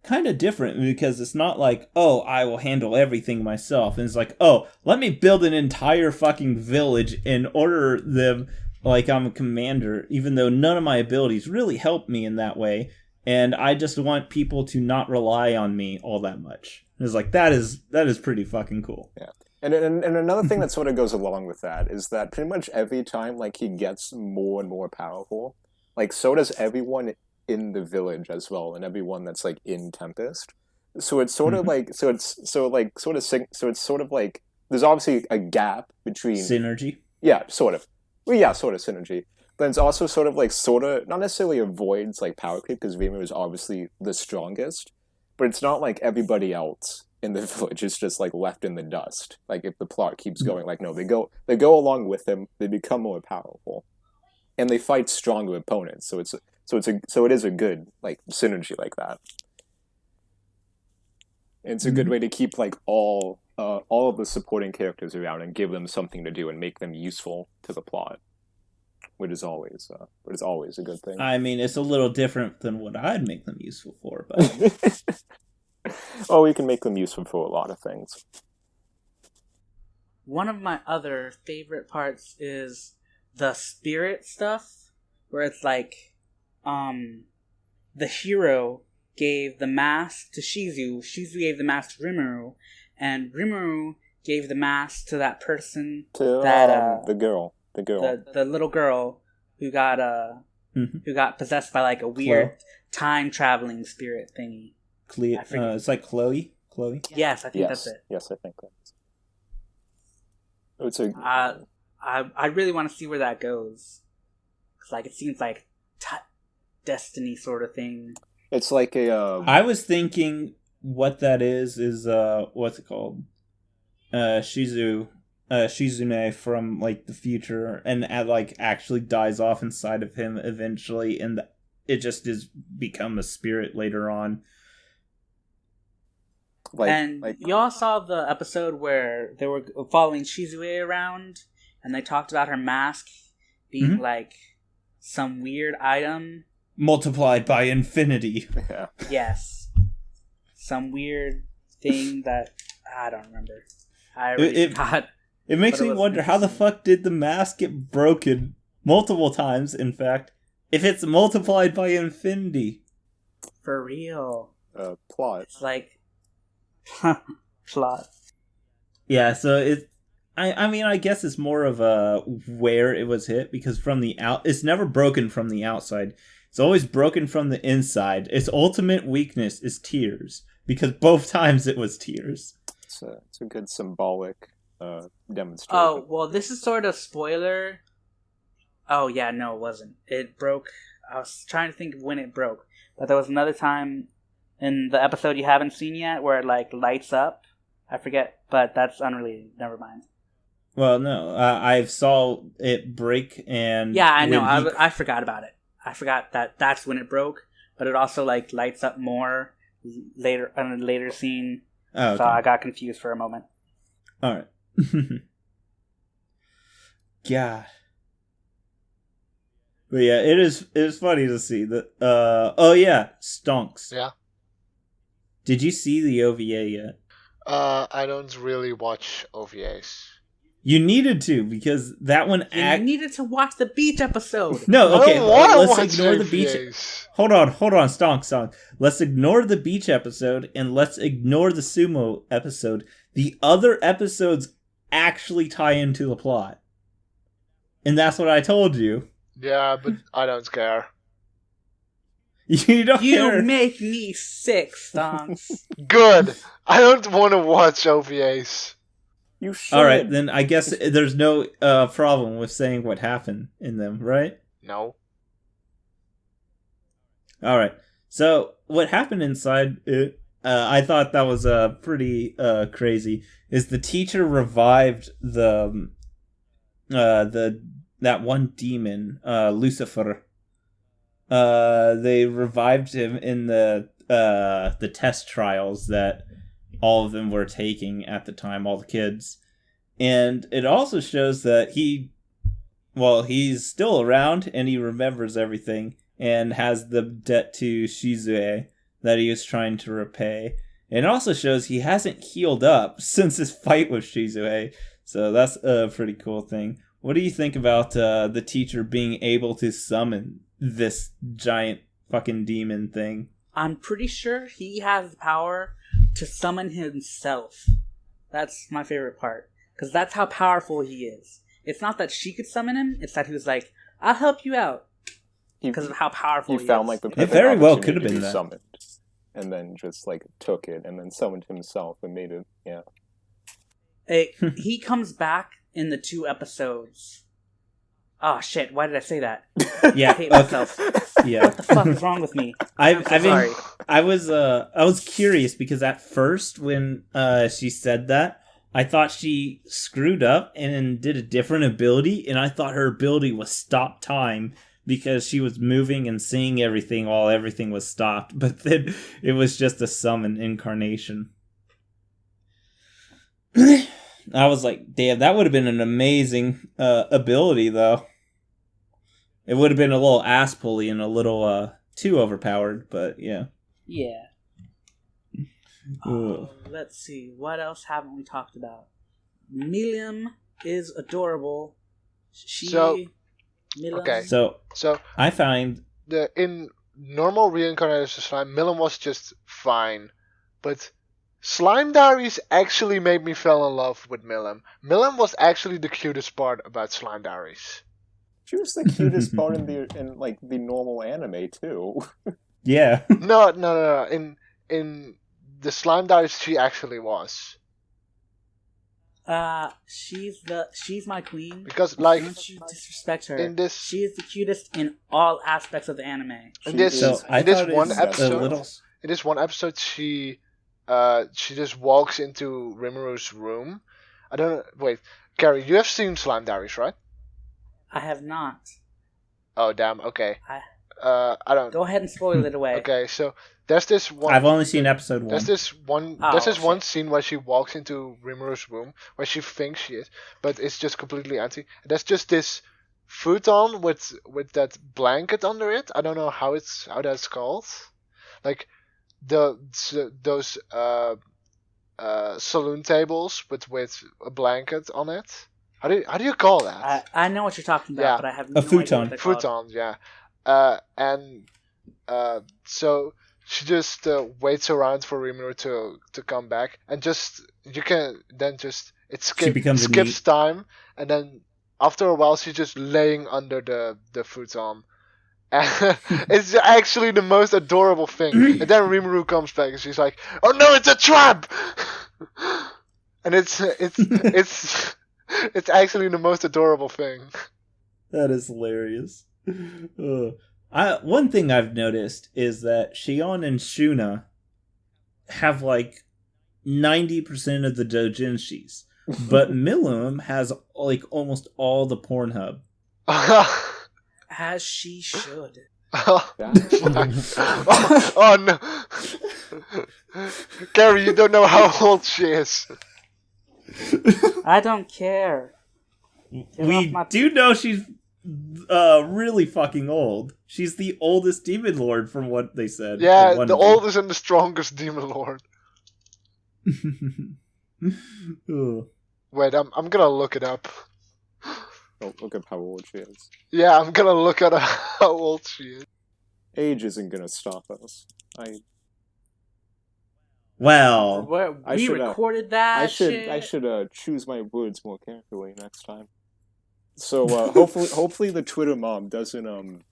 kind of different, because it's not like, oh, I will handle everything myself. And it's like, oh, let me build an entire fucking village and order them like I'm a commander, even though none of my abilities really help me in that way. And I just want people to not rely on me all that much. It's like, that is pretty fucking cool. Yeah. And another thing that sort of goes along with that is that pretty much every time like he gets more and more powerful, like so does everyone in the village as well, and everyone that's like in Tempest. So it's sort of like it's sort of like there's obviously a gap between synergy. Yeah, sort of. Well, yeah, sort of synergy. But it's also sort of not necessarily avoids like power creep because Rimuru is obviously the strongest, but it's not like everybody else in the village is just like left in the dust. Like if the plot keeps going, like no, they go along with him. They become more powerful, and they fight stronger opponents. So it is a good like synergy like that. And it's a good way to keep like all of the supporting characters around and give them something to do and make them useful to the plot, which is always a good thing. I mean, it's a little different than what I'd make them useful for, but oh, we can make them useful for a lot of things. One of my other favorite parts is the spirit stuff, where it's like, the hero gave the mask to Shizue, Shizue gave the mask to Rimuru, and Rimuru gave the mask to that person, the girl, the little girl who got who got possessed by like a weird time traveling spirit thingy. It's like Chloe. Yes, I think that's it. Yes, I think that's. I really want to see where that goes. 'Cause, like, it seems like destiny sort of thing. It's like a. I was thinking what that is what's it called? Shizune from like the future, and like actually dies off inside of him eventually, and it just is become a spirit later on. Y'all saw the episode where they were following Shizue around, and they talked about her mask being like some weird item multiplied by infinity. Yeah. Yes, some weird thing that I don't remember. I already forgot. It makes me wonder how the fuck did the mask get broken multiple times. In fact, if it's multiplied by infinity, for real. Plot. It's like. Plot. Yeah, so I mean, I guess it's more of a where it was hit, because from the it's never broken from the outside. It's always broken from the inside. Its ultimate weakness is tears, because both times it was tears. It's a good symbolic demonstration. Oh, well, this is sort of spoiler. Oh, yeah, no, it wasn't. It broke. I was trying to think of when it broke, but there was another time in the episode you haven't seen yet where it like lights up. I forget, but that's unrelated. Never mind. Well, no, I saw it break, and yeah, I know. I forgot about it. I forgot that's when it broke, but it also like lights up more later in a later scene. Oh, okay. So I got confused for a moment. All right. God. But yeah, it is funny to see that. Oh yeah, Stonks. Yeah. Did you see the OVA yet? I don't really watch OVAs. You needed to, because that one. You needed to watch the beach episode. No, okay. Let's ignore OVAs. the beach. Hold on, Stonks. Let's ignore the beach episode, and let's ignore the sumo episode. The other episodes actually tie into the plot, and that's what I told you. Yeah, but I don't care. You don't care. You make me sick, Stonks. Good. I don't want to watch OVAs. You should. All right, then I guess there's no problem with saying what happened in them, right? No. All right. So what happened inside it? I thought that was pretty crazy. Is the teacher revived that one demon, Lucifer? They revived him in the test trials that all of them were taking at the time, all the kids. And it also shows that he's still around, and he remembers everything, and has the debt to Shizue that he was trying to repay. And it also shows he hasn't healed up since his fight with Shizue, so that's a pretty cool thing. What do you think about the teacher being able to summon this giant fucking demon thing? I'm pretty sure he has the power to summon himself. That's my favorite part. Because that's how powerful he is. It's not that she could summon him, it's that he was like, I'll help you out. Because of how powerful he found is. like the It very well opportunity could have to been be that. summoned, and then just like took it, and then summoned himself and made it. Yeah. He comes back in the 2 episodes. Oh shit! Why did I say that? Yeah. I hate myself. Yeah. What the fuck is wrong with me? I was curious because at first when she said that, I thought she screwed up and then did a different ability, and I thought her ability was stop time because she was moving and seeing everything while everything was stopped. But then it was just a summon incarnation. I was like, damn, that would have been an amazing ability, though. It would have been a little ass pulley and a little too overpowered, but yeah. Yeah. Let's see. What else haven't we talked about? Milim is adorable. Milim. Okay. So I find in normal Reincarnated Slime, Milim was just fine, but Slime Diaries actually made me fall in love with Milim. Milim was actually the cutest part about Slime Diaries. She was the cutest part in the normal anime too. yeah. No. In the Slime Diaries, she actually was. She's my queen. Because like, don't you disrespect her? in this, she is the cutest in all aspects of the anime. In this one episode, she just walks into Rimuru's room. I don't know. Wait, Gary, you have seen Slime Diaries, right? I have not. Oh damn. Okay. I don't. Go ahead and spoil it away. Okay, so there's this one. I've only seen episode 1. There's this one. Oh, there's this one shit. scene where she walks into Rimuru's room where she thinks she is, but it's just completely empty. There's just this futon with that blanket under it. I don't know how that's called. Like those saloon tables with a blanket on it. How do you call that? I know what you're talking about, Yeah. but I have no futon. idea what they're called. Futons, yeah. So she just waits around for Rimuru to come back, and She becomes a skips neat- time, and then after a while she's just laying under the futon. And it's actually the most adorable thing. And then Rimuru comes back, and she's like, "Oh no, it's a trap!" And it's actually the most adorable thing. That is hilarious. One thing I've noticed is that Shion and Shuna have like 90% of the doujinshis, but Milim has like almost all the Pornhub. As she should. Oh no, Gary, you don't know how old she is. I don't care. We do know she's really fucking old. She's the oldest demon lord from what they said. Yeah, One the of them. oldest and the strongest demon lord. Oh. Wait, I'm gonna look it up. Oh, look up how old she is. Yeah, I'm gonna look at how old she is. Age isn't gonna stop us. Well, We recorded that. I should choose my words more carefully next time. So hopefully the Twitter mom doesn't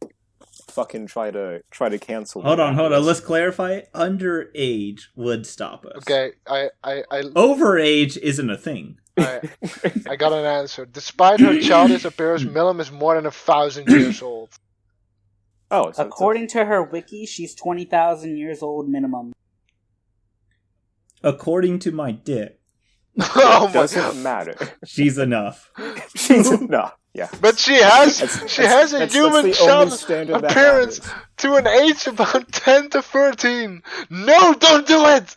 fucking try to cancel. hold on. Let's clarify. Underage would stop us. Okay, I Overage isn't a thing. I got an answer. Despite her childish appearance, Milim is more than 1,000 years old. Oh, so according to her wiki, she's 20,000 years old minimum. According to my dick, Oh my doesn't god! matter. she's enough. She's enough. Yeah. But she has a that's human the only child standard that appearance matters. to an age about 10 to 13. No, don't do it.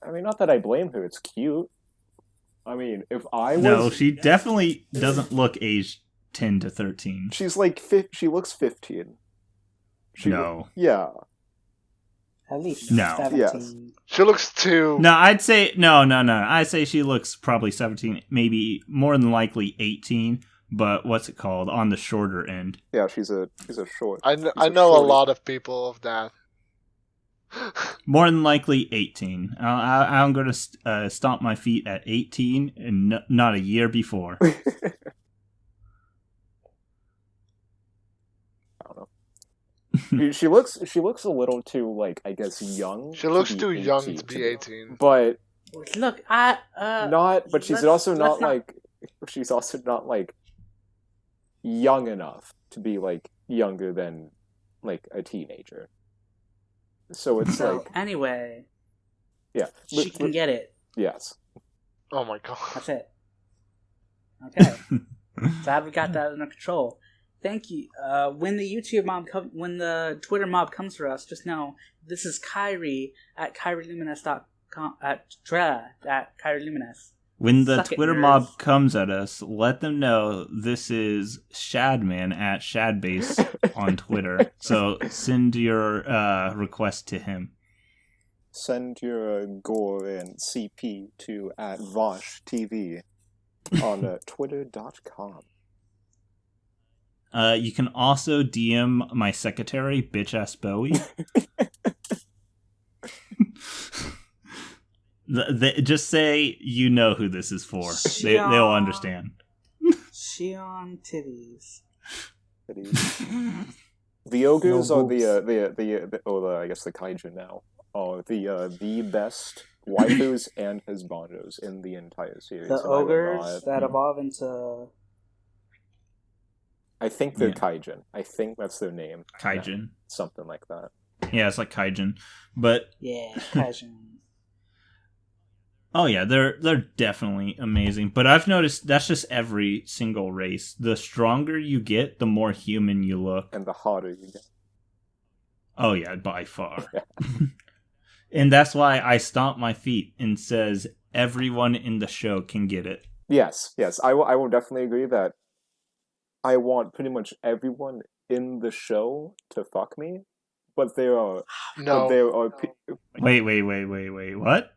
I mean, not that I blame her. It's cute. I mean, if I was... No, she definitely doesn't look aged 10 to 13. She's like... She looks 15. No. Yeah. At least No. 17. Yes. She looks too. No, I'd say... No. I'd say she looks probably 17, maybe more than likely 18, but what's it called? On the shorter end. Yeah, she's a short. I know a lot of people of that. More than likely 18. I'm going to stomp my feet at 18 and not a year before. I don't know. She looks a little too, like, I guess, young. She looks too 18, young to be 18. But Look, but she's also not like young enough to be like younger than like a teenager. So it's like anyway. Yeah. She can get it. Yes. Oh my god. That's it. Okay. Glad we got that under control. Thank you. When the Twitter mob comes for us, just know this is Kyrie at KyrieLuminous.com at KyrieLuminous. When the Suck it, Twitter nerds. mob comes at us, let them know this is Shadman at Shadbase on Twitter. So send your request to him. Send your gore and CP to at Vosh TV on twitter.com. You can also DM my secretary, bitch ass Bowie. Just say you know who this is for. They'll understand. Shion titties. The ogres No are boobs. I guess the kaiju now are the best waifus and husbandos in the entire series. The and I will ogres not- that evolve into I think they're Yeah. kaijin. I think that's their name. Kaijin. Something like that. Yeah, it's like Kaijin. But Kaijin. oh yeah, they're definitely amazing. But I've noticed that's just every single race. The stronger you get, the more human you look. And the harder you get. Oh yeah, by far. And that's why I stomp my feet and says everyone in the show can get it. Yes, I will definitely agree that I want pretty much everyone in the show to fuck me, but there are No. Wait, what?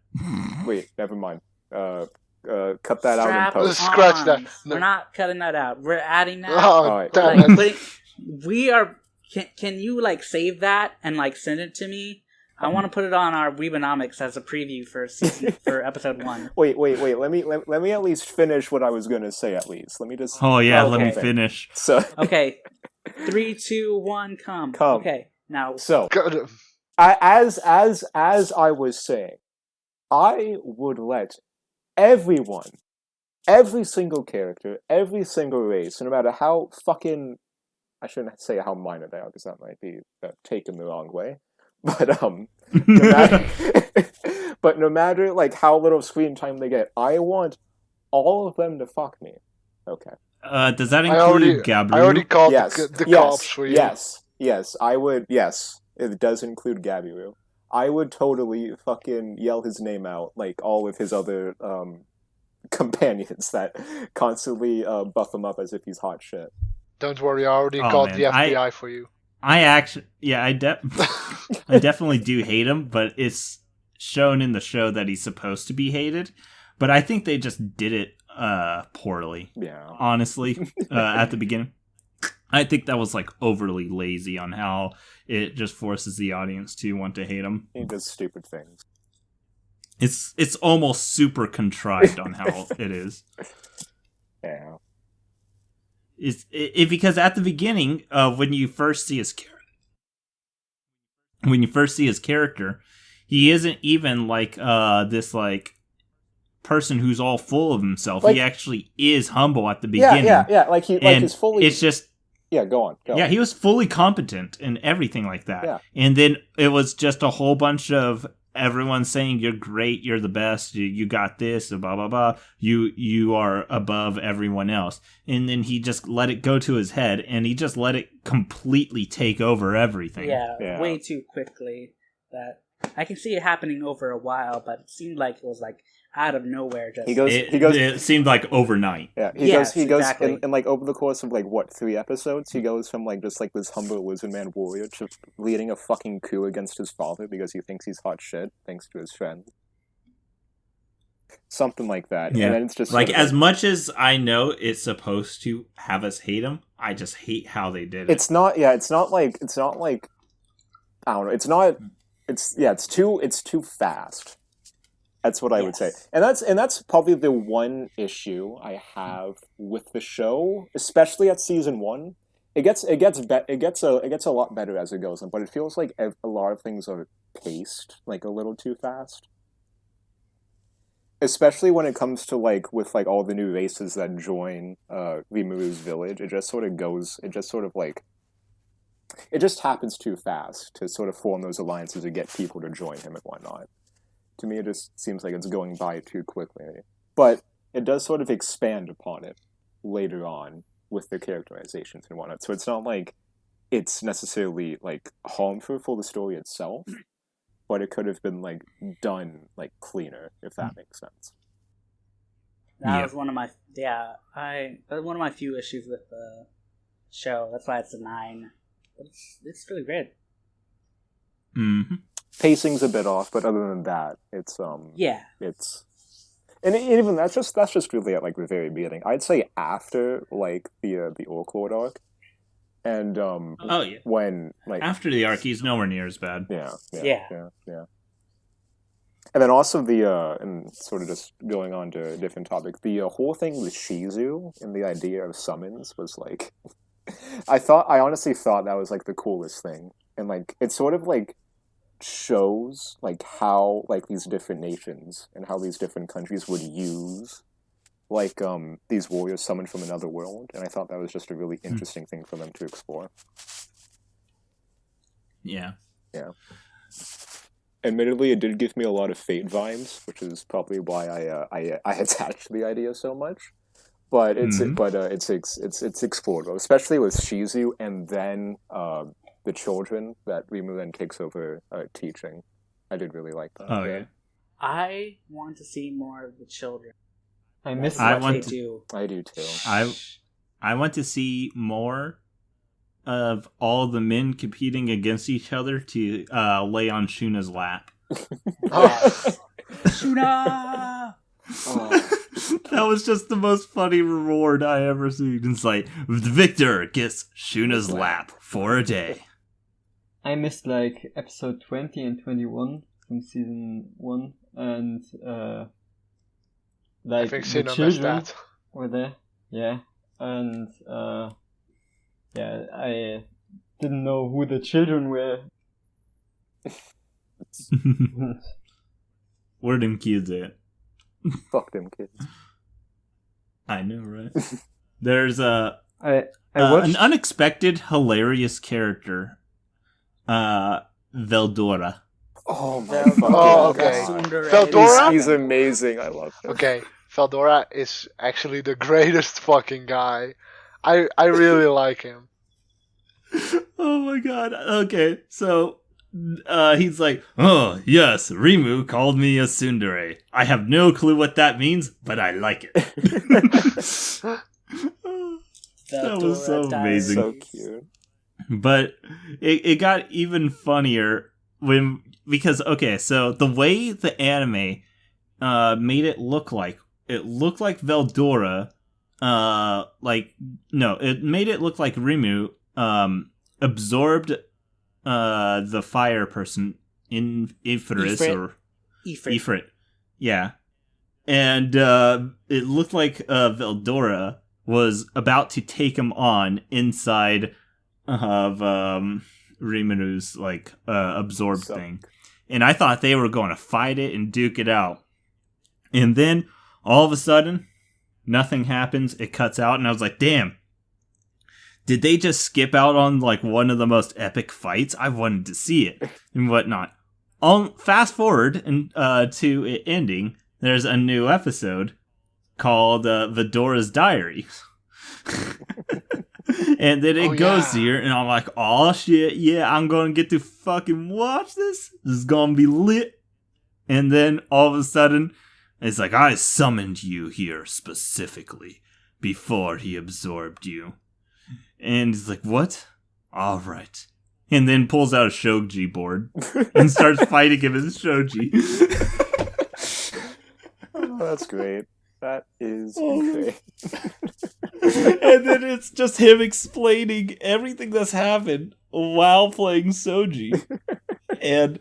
Wait, never mind. Cut that out and Strap post. Scratch that. ons. No. We're not cutting that out. We're adding that. Oh, Alright. damn Like, it. we are. Can you like save that and like send it to me? I want to put it on our Weebanomics as a preview for episode 1. Wait. Let me at least finish what I was gonna say. At least let me just. Oh yeah, let me Okay. finish. So Okay, 3, 2, 1, come. Come. Okay, now so Got him. as I was saying, I would let everyone, every single character, every single race, no matter how fucking, I shouldn't say how minor they are because that might be taken the wrong way, but no matter like how little screen time they get, I want all of them to fuck me. Okay. Does that I already include Gabiru? called Yes. the yes. cops for you. Yes. I would. Yes, it does include Gabiru. I would totally fucking yell his name out like all of his other companions that constantly buff him up as if he's hot shit. Don't worry, I already Oh, called man. the FBI for you. I actually, yeah, I definitely do hate him, but it's shown in the show that he's supposed to be hated. But I think they just did it poorly. Yeah. Honestly, at the beginning, I think that was like overly lazy on how it just forces the audience to want to hate him. He does stupid things. It's almost super contrived on how it is. Yeah. Because at the beginning, when you first see his character, he isn't even like this like person who's all full of himself. Like, he actually is humble at the beginning. Yeah. Like he's fully. It's just Go on. yeah, he was fully competent and everything like that. Yeah. And then it was just a whole bunch of everyone saying you're great, you're the best, you got this, blah blah blah. You are above everyone else. And then he just let it go to his head, and he just let it completely take over everything. yeah, way too quickly. That I can see it happening over a while, but it seemed like it was like out of nowhere. Just It seemed like overnight. Yeah, he goes exactly. in like over the course of like what 3 episodes, he goes from like just like this humble lizard man warrior to leading a fucking coup against his father because he thinks he's hot shit thanks to his friend. Something like that. Yeah. And then it's just like sort of as much as I know it's supposed to have us hate him, I just hate how they did it. it's not like I don't know, it's not it's too fast. That's what I would say, and that's probably the one issue I have with the show, especially at season 1. It gets a lot better as it goes on, but it feels like a lot of things are paced like a little too fast. Especially when it comes to with all the new races that join Rimuru's village, it just happens too fast to sort of form those alliances to get people to join him and whatnot. To me, it just seems like it's going by too quickly. But it does sort of expand upon it later on with the characterizations and whatnot. So it's not like it's necessarily harmful for the story itself, but it could have been done cleaner, if that makes sense. That was one of my one of my few issues with the show. That's why it's a 9. But it's really great. Mm-hmm. Pacing's a bit off, but other than that, it's it's, and even that's just really at the very beginning. I'd say after the Orc Lord arc, and when after the arc, he's nowhere near as bad. Yeah. And then also and sort of just going on to a different topic, the whole thing with Shizue and the idea of summons was I honestly thought that was the coolest thing, and it sort of shows how these different nations and how these different countries would use these warriors summoned from another world, and I thought that was just a really interesting thing for them to explore. Yeah. Admittedly, it did give me a lot of Fate vibes, which is probably why I attached to the idea so much. But it's explorable, especially with Shizue and then the children that Rimu then takes over teaching. I did really like that. Oh yeah. I want to see more of the children. I do. I do too. I want to see more of all the men competing against each other to lay on Shuna's lap. Yes. Shuna! That was just the most funny reward I ever seen. It's the victor gets Shuna's lap for a day. I missed episode 20 and 21 from season 1, and I think the Sino missed children that. were there. Yeah, and I didn't know who the children were. Where them kids at? Fuck them kids. I know, right? There's I an unexpected, hilarious character, Veldora. Oh my Veldora. Oh, okay. Veldora? He's amazing. I love him. Okay, Veldora is actually the greatest fucking guy. I really like him. Oh my god. Okay, so he's oh, yes, Rimu called me a tsundere. I have no clue what that means, but I like it. That was so amazing. So cute. But it got even funnier because so the way the anime made it looked like Veldora it made it look like Rimu absorbed the fire person in Ifrit. Yeah. And it looked like Veldora was about to take him on inside of Rimuru's absorbed thing. And I thought they were going to fight it and duke it out. And then all of a sudden, nothing happens. It cuts out, and I was like, damn. Did they just skip out on one of the most epic fights? I wanted to see it and whatnot. Fast forward to it ending. There's a new episode called Vedora's Diaries. And then it goes here, and I'm like, oh shit, yeah, I'm gonna get to fucking watch this. This is gonna be lit. And then all of a sudden, it's I summoned you here specifically before he absorbed you. And he's what? All right. And then pulls out a shogi board and starts fighting him as shogi. Oh, that's great. That is great. And then it's just him explaining everything that's happened while playing Soji. And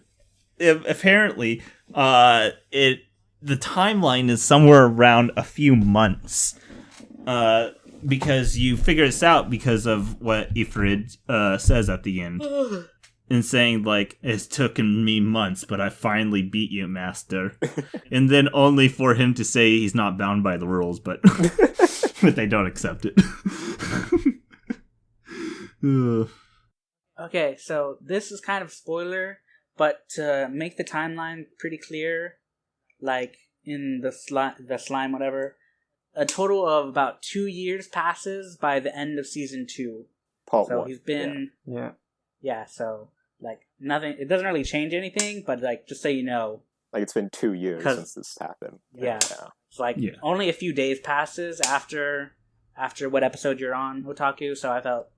apparently, the timeline is somewhere around a few months. Because you figure this out because of what Ifrid says at the end. And saying, like, it's taken me months, but I finally beat you, master. And then only for him to say he's not bound by the rules, but but they don't accept it. Okay, so this is kind of spoiler, but to make the timeline pretty clear, like in the slime whatever, a total of about 2 years passes by the end of season 2. Part so 1. he's been Yeah. So like nothing. It doesn't really change anything, but like just so you know, Like it's been 2 years since this happened. Yeah. It's like only a few days passes after what episode you're on, Otaku. So I felt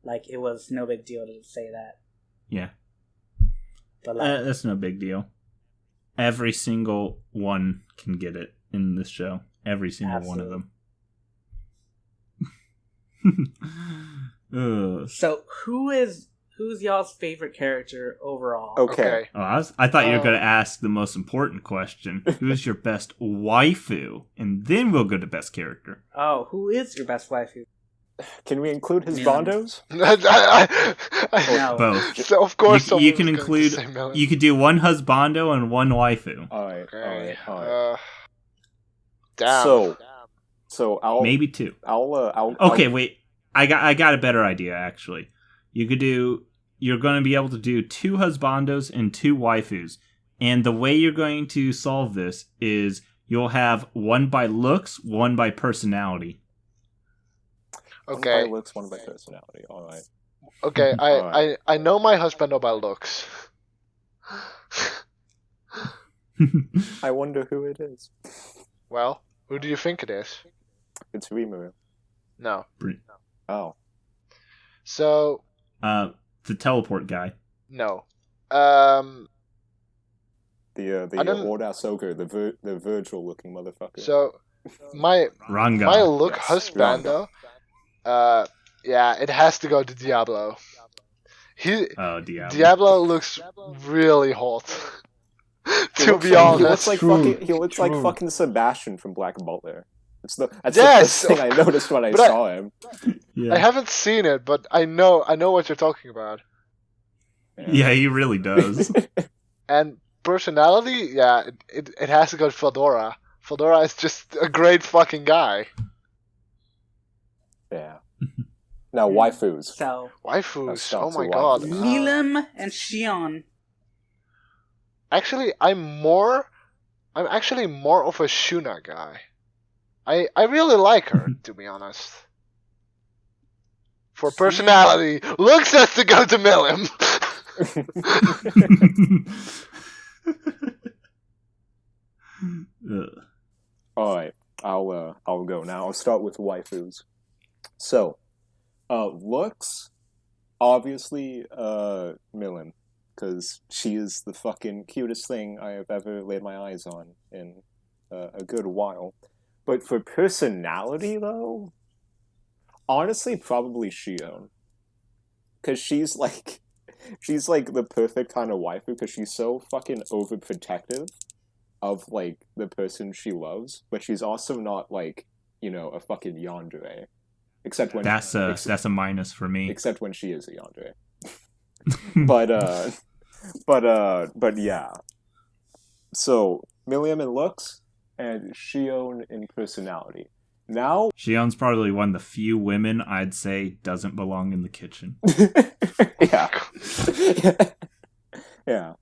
like it was no big deal to say that. Yeah. But like, that's no big deal. Every single one can get it in this show. Every single one of them. So who's y'all's favorite character overall? Okay. Oh, I thought you were going to ask the most important question. Who's your best waifu? And then we'll go to best character. Oh, who is your best waifu? Can we include his bondos? No. Both. So of course, you can include. You could do one husbando and one waifu. All right. Damn. So I'll maybe 2. I'll okay, wait. I got a better idea actually. You could do. You're going to be able to do 2 husbandos and 2 waifus, and the way you're going to solve this is you'll have one by looks, one by personality. Okay. One by looks, one by personality. All right. Okay, I know my husband by looks. I wonder who it is. Well, who do you think it is? It's Rimuru. No. Oh. So. The teleport guy. No. The old ass ogre, the Virgil looking motherfucker. So my look husbando. Yeah, it has to go to Diablo. Diablo looks really hot. To be honest, he looks like fucking Sebastian from Black Butler. That's the first thing I noticed when I saw him. I haven't seen it, but I know what you're talking about. Yeah, he really does. And personality, yeah, it has to go to Veldora. Veldora is just a great fucking guy. Yeah. Now waifus. So waifus. Oh my god. Milim and Shion. Actually, I'm actually more of a Shuna guy. I really like her, to be honest. For personality, looks has to go to Milim. All right, I'll go now. I'll start with waifus. So, looks, obviously, Milim, because she is the fucking cutest thing I have ever laid my eyes on in a good while. But for personality, though, honestly, probably Shion, because she's like the perfect kind of waifu, because she's so fucking overprotective of like the person she loves, but she's also not like, you know, a fucking yandere. Except when that's a minus for me. Except when she is a yandere. but yeah. So Milim in looks and Shion in personality. Now Shion's probably one of the few women I'd say doesn't belong in the kitchen. Yeah.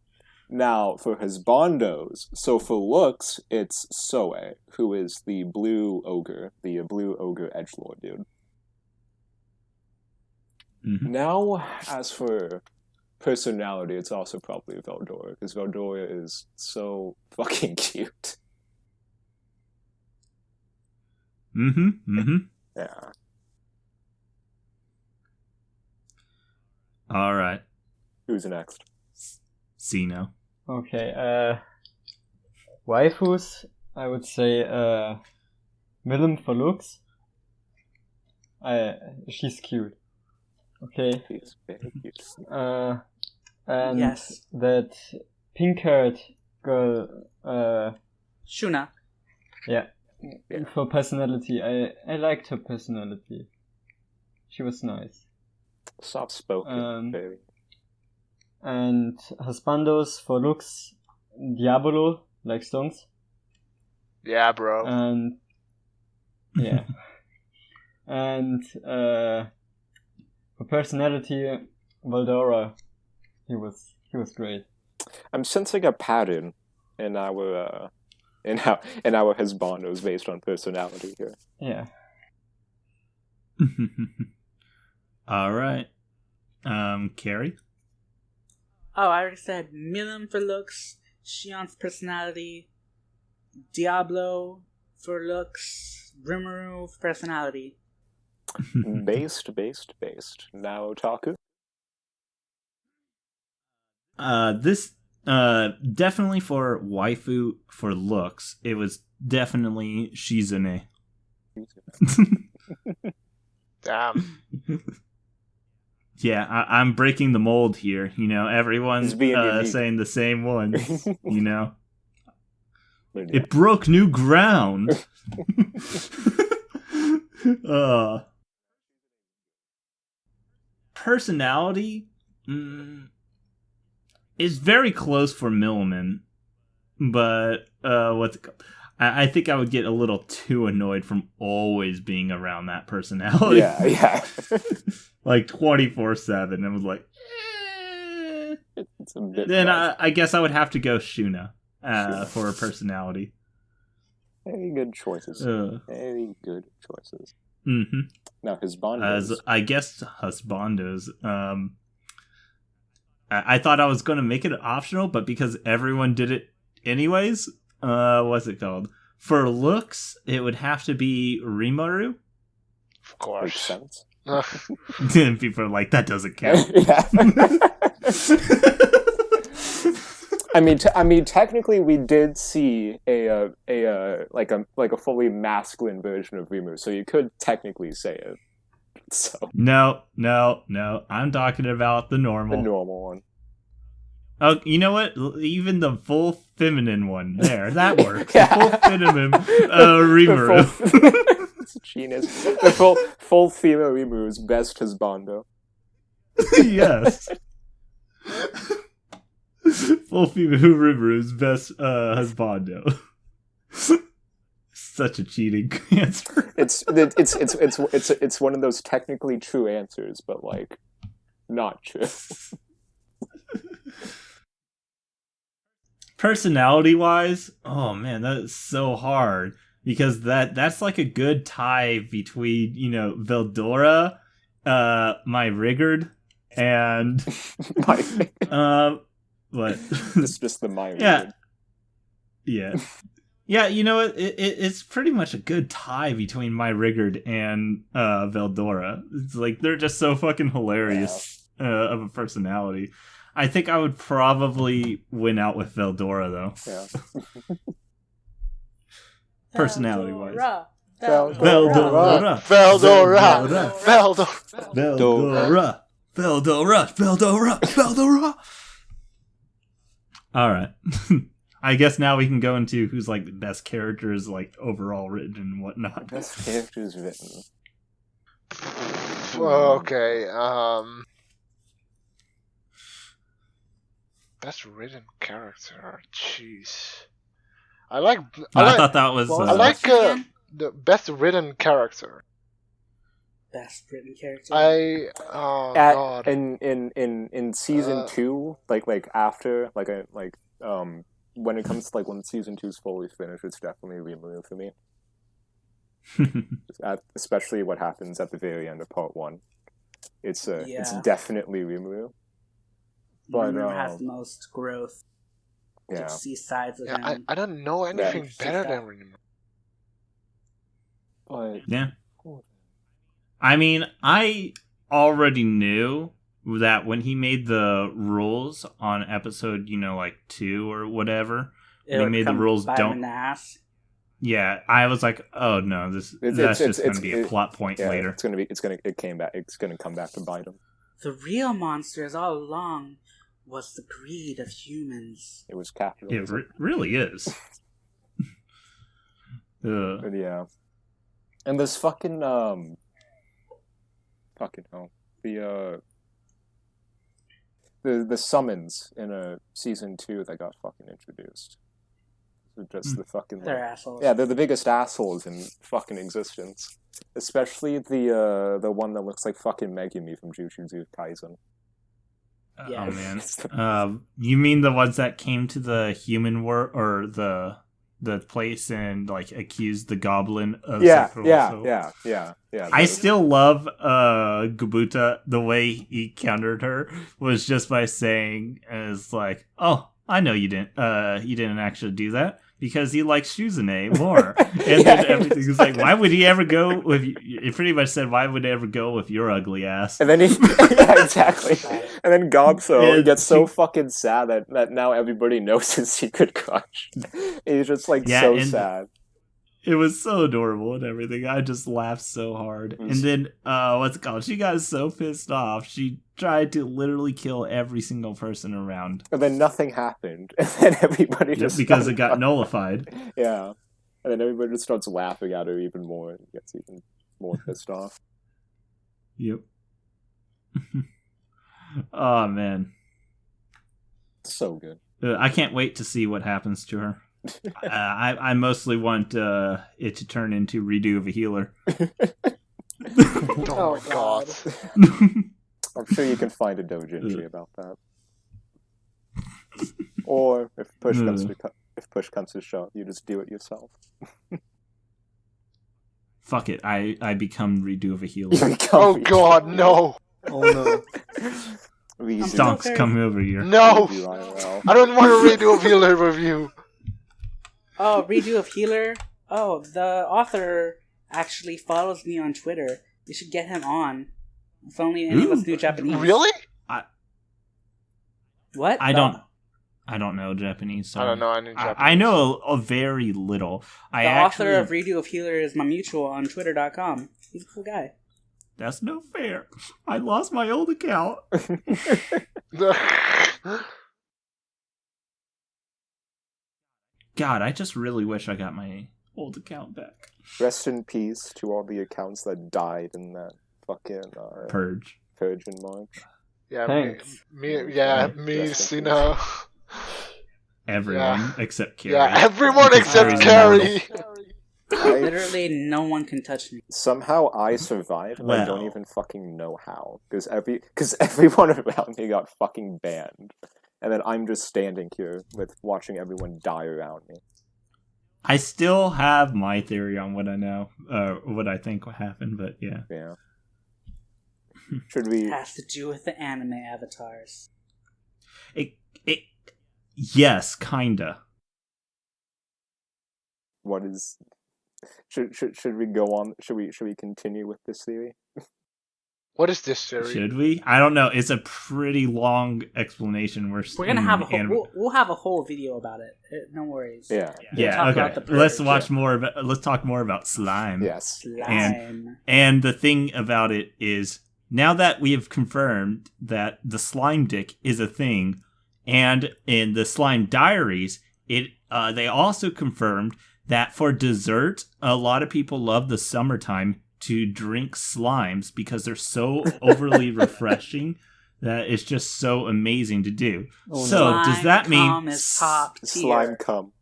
Now, for husbandos, so for looks, it's Soe, who is the blue ogre edgelord dude. Mm-hmm. Now, as for personality, it's also probably Veldora, because Veldora is so fucking cute. Yeah. All right. Who's next? Sino. Okay, waifus, I would say, Milim for looks. She's cute. Okay. She's very cute. And yes. that pink-haired girl, Shuna. yeah, for personality. I liked her personality. She was nice. Soft spoken, baby. And husbandos for looks, Diablo, like Stones. Yeah, bro. And yeah. And for personality, Veldora, he was great. I'm sensing a pattern in our husbandos based on personality here. Yeah. All right. Carrie? Oh, I already said Milim for looks, Shion's personality, Diablo for looks, Rimuru for personality. Based. Now Otaku. This definitely for waifu for looks. It was definitely Shizune. Damn. Yeah, I'm breaking the mold here. You know, everyone's saying the same ones. You know, it broke new ground. Personality is very close for Milim, but what's it called? I think I would get a little too annoyed from always being around that personality. Yeah. Like 24/7. I was like, It's a bit then I guess I would have to go Shuna for a personality. Very good choices. Very good choices. Mm-hmm. Now husbandos. I guess husbandos. I thought I was going to make it optional, but because everyone did it anyways, what's it called? For looks, it would have to be Rimuru. Of Makes course. sense. And people are like, that doesn't count. Yeah. I mean, technically, we did see a fully masculine version of Rimuru, so you could technically say it. So No. I'm talking about the normal. the normal one. Oh, you know what? Even the full feminine one there, that works. Yeah. The full feminine Rimuru. It's genius. The full female Rimuru's best husbando. Yes. Full female Rimuru's best husbando. Such a cheating answer. It's one of those technically true answers, but like not true. Personality wise, oh man, that is so hard because that's like a good tie between, you know, Veldora, my Rigard, and what? It's just the my Yeah. Yeah, you know, it's pretty much a good tie between my Rigard and Veldora. It's like they're just so fucking hilarious of a personality. I think I would probably win out with Veldora, though. Yeah. Personality-wise. Veldora. All right. I guess now we can go into who's like the best characters, like overall written and whatnot. Best characters written. Okay. Best written character. Jeez. I thought that was. I like the best written character. Best written character. God. In season 2, like after when it comes to like when season 2 is fully finished, it's definitely Rimuru for me. Especially what happens at the very end of part 1. It's definitely Rimuru. But Rimuru has the most growth. Yeah. To see sides of him. I don't know anything better than Rimuru. But Yeah. I mean, I already knew that when he made the rules on episode, 2 or whatever, when he made the rules don't. Yeah, I was like, oh no, that's just going to be a plot point later. It's gonna come back to bite him. The real monsters all along was the greed of humans. It was It capitalism. really is. But yeah. And this fucking fucking hell. The summons in season 2 that got fucking introduced. They're just the fucking They're assholes. yeah, they're the biggest assholes in fucking existence. Especially the one that looks like fucking Megumi from Jujutsu Kaisen. Yes. Oh man. You mean the ones that came to the human world or the place and like accused the goblin of sexual assault? Yeah. I still love Gabuta. The way he countered her was just by saying, "It's like, oh, I know you didn't actually do that because he likes Shizune more." And then everything was like, "Why would he ever go with?" It pretty much said, "Why would he ever go with your ugly ass?" And then yeah, exactly. And then Gobso gets so she- fucking sad that now everybody knows his secret crush. He's just like Yeah, so and- sad. It was so adorable and everything. I just laughed so hard. And then, what's it called? She got so pissed off. She tried to literally kill every single person around. And then nothing happened. And then everybody just Because started it got nullified. Yeah. And then everybody just starts laughing at her even more and gets even more pissed off. Yep. Oh, man. So good. I can't wait to see what happens to her. I mostly want it to turn into Redo of a Healer. Oh my god. I'm sure you can find a doujinshi about that. Or if push comes to shove, you just do it yourself. Fuck it, I become Redo of a Healer. Oh god, no. Oh no. Stonks, come over here. No. I don't want to redo a healer review. Oh, redo of healer. Oh, the author actually follows me on Twitter. You should get him on. If only any of us knew Japanese. Really? What? I don't know Japanese. I don't know any Japanese. I know a very little. The author of Redo of Healer is my mutual on Twitter.com. He's a cool guy. That's no fair. I lost my old account. God, I just really wish I got my old account back. Rest in peace to all the accounts that died in that fucking Purge in March. Yeah, Thanks. me, you know. Everyone except Carrie. Yeah, everyone Because except Carrie's Carrie. Literally, no one can touch me. Somehow I survived, and I don't Well. even fucking know how. Because everyone around me got fucking banned. And then I'm just standing here with watching everyone die around me. I still have my theory on what I know, what I think will happen, but yeah. Yeah. Should we... It has to do with the anime avatars. Yes, kinda. What is... Should we go on? Should we continue with this theory? What is this theory? Should we? I don't know. It's a pretty long explanation. We're gonna have a whole. We'll have a whole video about it. No worries. Yeah. Yeah. talk Okay. about the purge. Let's watch more about. Let's talk more about slime. Yes. Slime. And the thing about it is, now that we have confirmed that the slime dick is a thing, and in the Slime Diaries, they also confirmed that for dessert, a lot of people love the summertime to drink slimes because they're so overly refreshing that it's just so amazing to do. Oh, so Slime does that mean cum is top tier. Slime cum.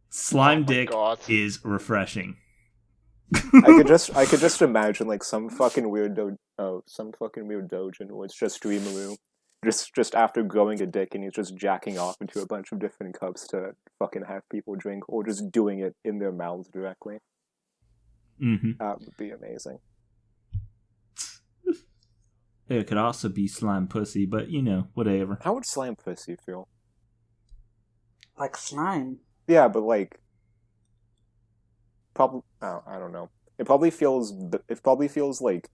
slime Oh my dick God. is refreshing? I could just imagine like some fucking weird doujin where it's just Dreamaru. Just after growing a dick and he's just jacking off into a bunch of different cups to fucking have people drink, or just doing it in their mouths directly. Mm-hmm. That would be amazing. It could also be slime pussy, but whatever. How would slime pussy feel? Like slime. Yeah, but like, probably. Oh, I don't know. It probably feels like.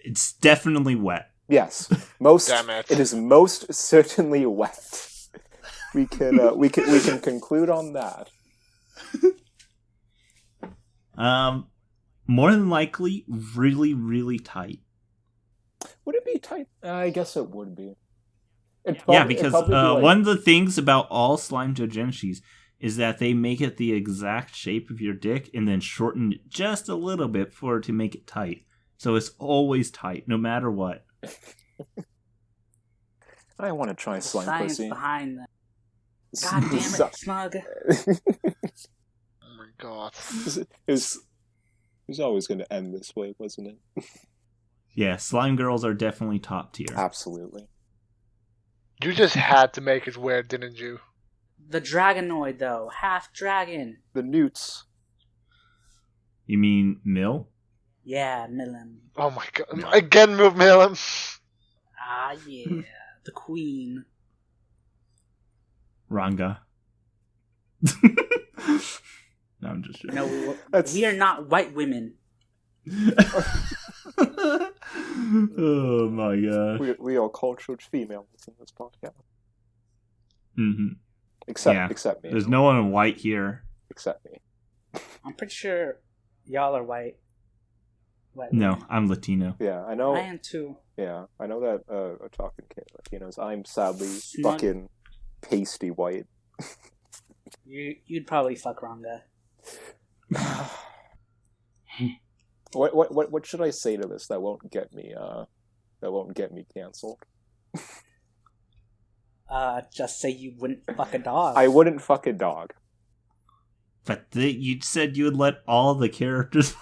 It's definitely wet. Yes, Damn it. It is most certainly wet. We can conclude on that. More than likely, really, really tight. Would it be tight? I guess it would be. Because one of the things about all slime doujinshis is that they make it the exact shape of your dick and then shorten it just a little bit to make it tight. So it's always tight, no matter what. I want to try slime science pussy. Behind that. God damn it, Smug. Oh my god. It was always going to end this way, wasn't it? Yeah, slime girls are definitely top tier. Absolutely. You just had to make it weird, didn't you? The Dragonoid, though. Half dragon. The newts. You mean Mill? Yeah, Milim. Oh my god. Again, Milim. Ah, yeah. The queen. Ranga. No, I'm just joking. No, we are not white women. Oh my god. We are cultured females in this podcast. Mm-hmm. Except me. There's no one in white here. Except me. I'm pretty sure y'all are white. No, women. I'm Latino. Yeah, I know. I am too. Yeah, I know that Otaku Latinos. I'm sadly Smug. fucking pasty white. You'd probably fuck Ranga. What should I say to this that won't get me canceled? Just say you wouldn't fuck a dog. I wouldn't fuck a dog. But you said you would let all the characters.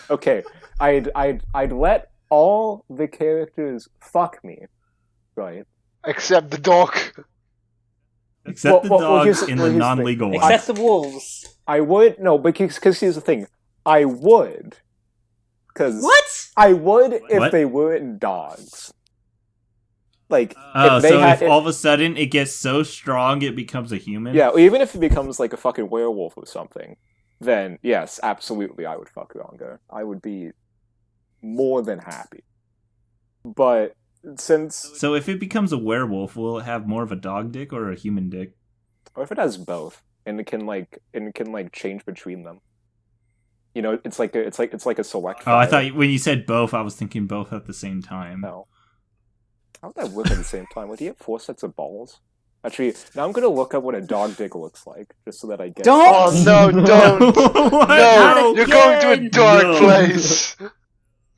Okay, I'd let all the characters fuck me, right? Except the dog. Except the dogs here's in the the non-legal thing. ones. Except the wolves. I would no, because here's the thing. I would, because What? I would if What? they weren't dogs. Like Oh, if they so had, if all of a sudden it gets so strong it becomes a human? yeah, even if it becomes like a fucking werewolf or something, then yes, absolutely, I would fuck Ranga. I would be more than happy. But since So if it becomes a werewolf, will it have more of a dog dick or a human dick? or if it has both, and it can change between them. You know, it's like a select. Oh, I file. thought when you said both, I was thinking both at the same time. No. How would that work at the same time? Would he have 4 sets of balls? Actually, now I'm gonna look up what a dog dick looks like, just so that I get. Don't! Oh no, don't! What? No, you're going to a dark No. place.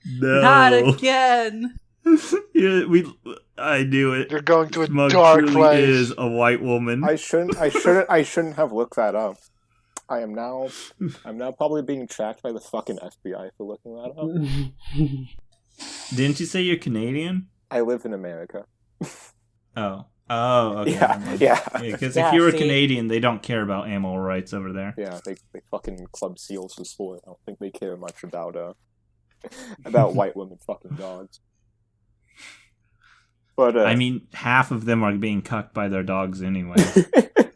No. Not again. Yeah, I knew it. You're going to a Smug dark truly place. is a white woman. I shouldn't have looked that up. I'm now probably being tracked by the fucking FBI for looking that up. Didn't you say you're Canadian? I live in America. Oh, okay. Yeah. Because Yeah, if you were see? Canadian, they don't care about animal rights over there. Yeah, they fucking club seals for sport. I don't think they care much about white women fucking dogs. But I mean, half of them are being cucked by their dogs anyway,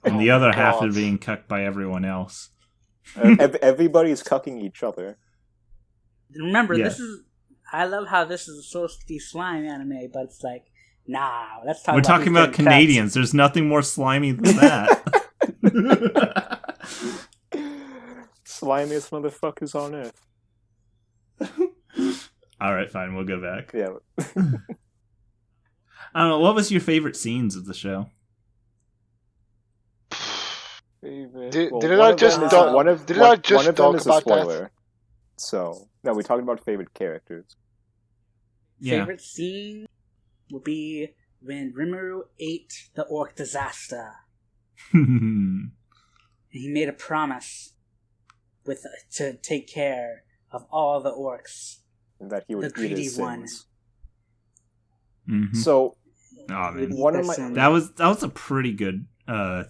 and the Oh other my half are God. being cucked by everyone else. everybody's cucking each other. Remember, Yeah. this is. I love how this is supposed to be slime anime, but it's like, nah. Let's talk. We're talking about these getting Canadians. There's nothing more slimy than that. Slimiest motherfuckers on earth. All right, fine. We'll go back. Yeah. I don't know. What was your favorite scenes of the show? Did did I just talk- did I just talk is a about that? spoiler. So no, we're talking about favorite characters. Yeah. Favorite scene would be when Rimuru ate the orc disaster. And he made a promise to take care of all the orcs. And that he would The eat greedy his one. sins. Mhm. So Oh man, one of my that was a pretty good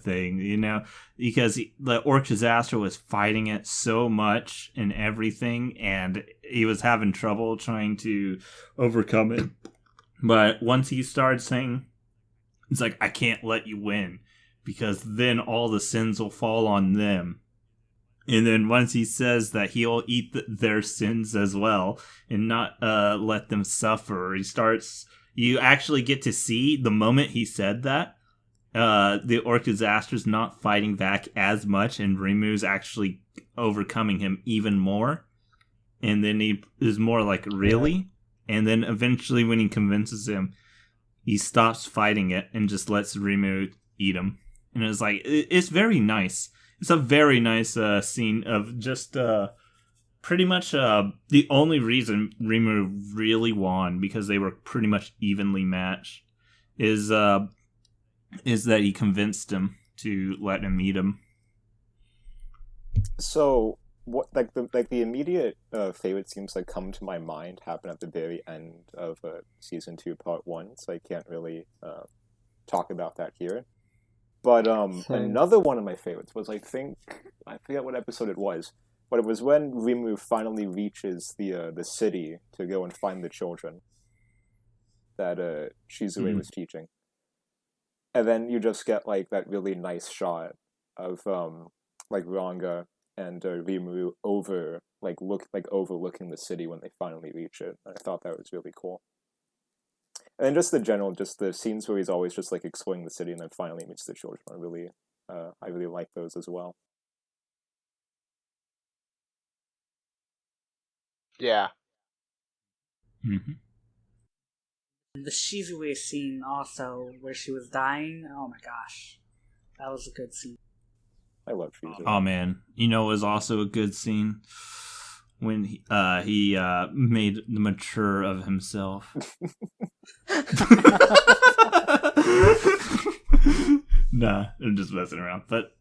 thing, you know, because the orc disaster was fighting it so much and everything, and he was having trouble trying to overcome it. But once he started saying, it's like, I can't let you win, because then all the sins will fall on them. And then once he says that he'll eat their sins as well and not let them suffer, you actually get to see the moment he said that, the orc disaster's not fighting back as much, and Rimu's actually overcoming him even more. And then he is more like, really? And then eventually when he convinces him, he stops fighting it and just lets Rimuru eat him. And it's like, it's very nice. It's a very nice scene of just pretty much the only reason Rimuru really won, because they were pretty much evenly matched, is that he convinced him to let him eat him. So what the immediate favorite scenes that come to my mind happen at the very end of season 2 part 1, so I can't really talk about that here. But another one of my favorites was, I forget what episode it was, but it was when Rimuru finally reaches the city to go and find the children that Shizue was teaching. And then you just get like that really nice shot of like Ranga and Rimuru overlooking the city when they finally reach it. I thought that was really cool. And then just the scenes where he's always just like exploring the city and then finally meets the children. I really like those as well. Yeah. The Shizue scene also, where she was dying, oh my gosh. That was a good scene. I love Shizue. Oh man, it was also a good scene when he made the mature of himself. Nah, I'm just messing around. But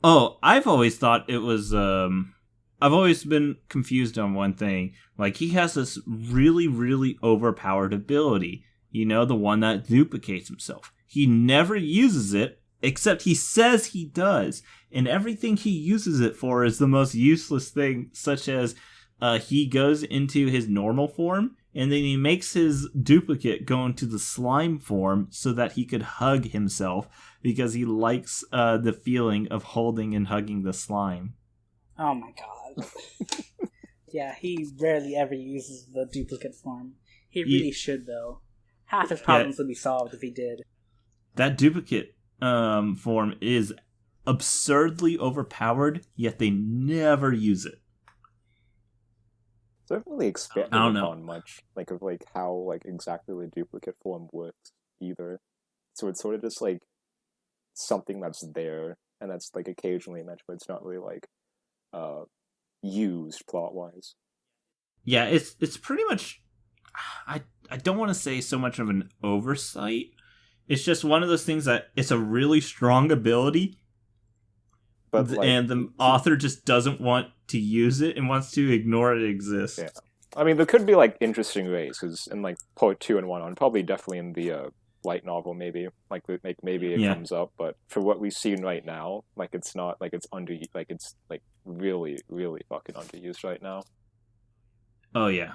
I've always thought it was I've always been confused on one thing. Like, he has this really, really overpowered ability. The one that duplicates himself. He never uses it, except he says he does. And everything he uses it for is the most useless thing, such as he goes into his normal form, and then he makes his duplicate go into the slime form so that he could hug himself, because he likes the feeling of holding and hugging the slime. Oh my god. Yeah, he rarely ever uses the duplicate form. He really should, though. Half his problems would be solved if he did. That duplicate form is absurdly overpowered, yet they never use it. So I haven't really expanded upon much, of how exactly the duplicate form works either. So it's sort of just something that's there, and that's occasionally mentioned, but it's not really used plot-wise. Yeah, it's pretty much, I don't want to say so much of an oversight. It's just one of those things that it's a really strong ability, and the author just doesn't want to use it and wants to ignore it exists. Yeah. I mean, there could be interesting ways, because in part 2 and 1 on, probably definitely in the light novel, maybe maybe it comes up, but for what we've seen right now, it's not it's it's really, really fucking underused right now. Oh yeah,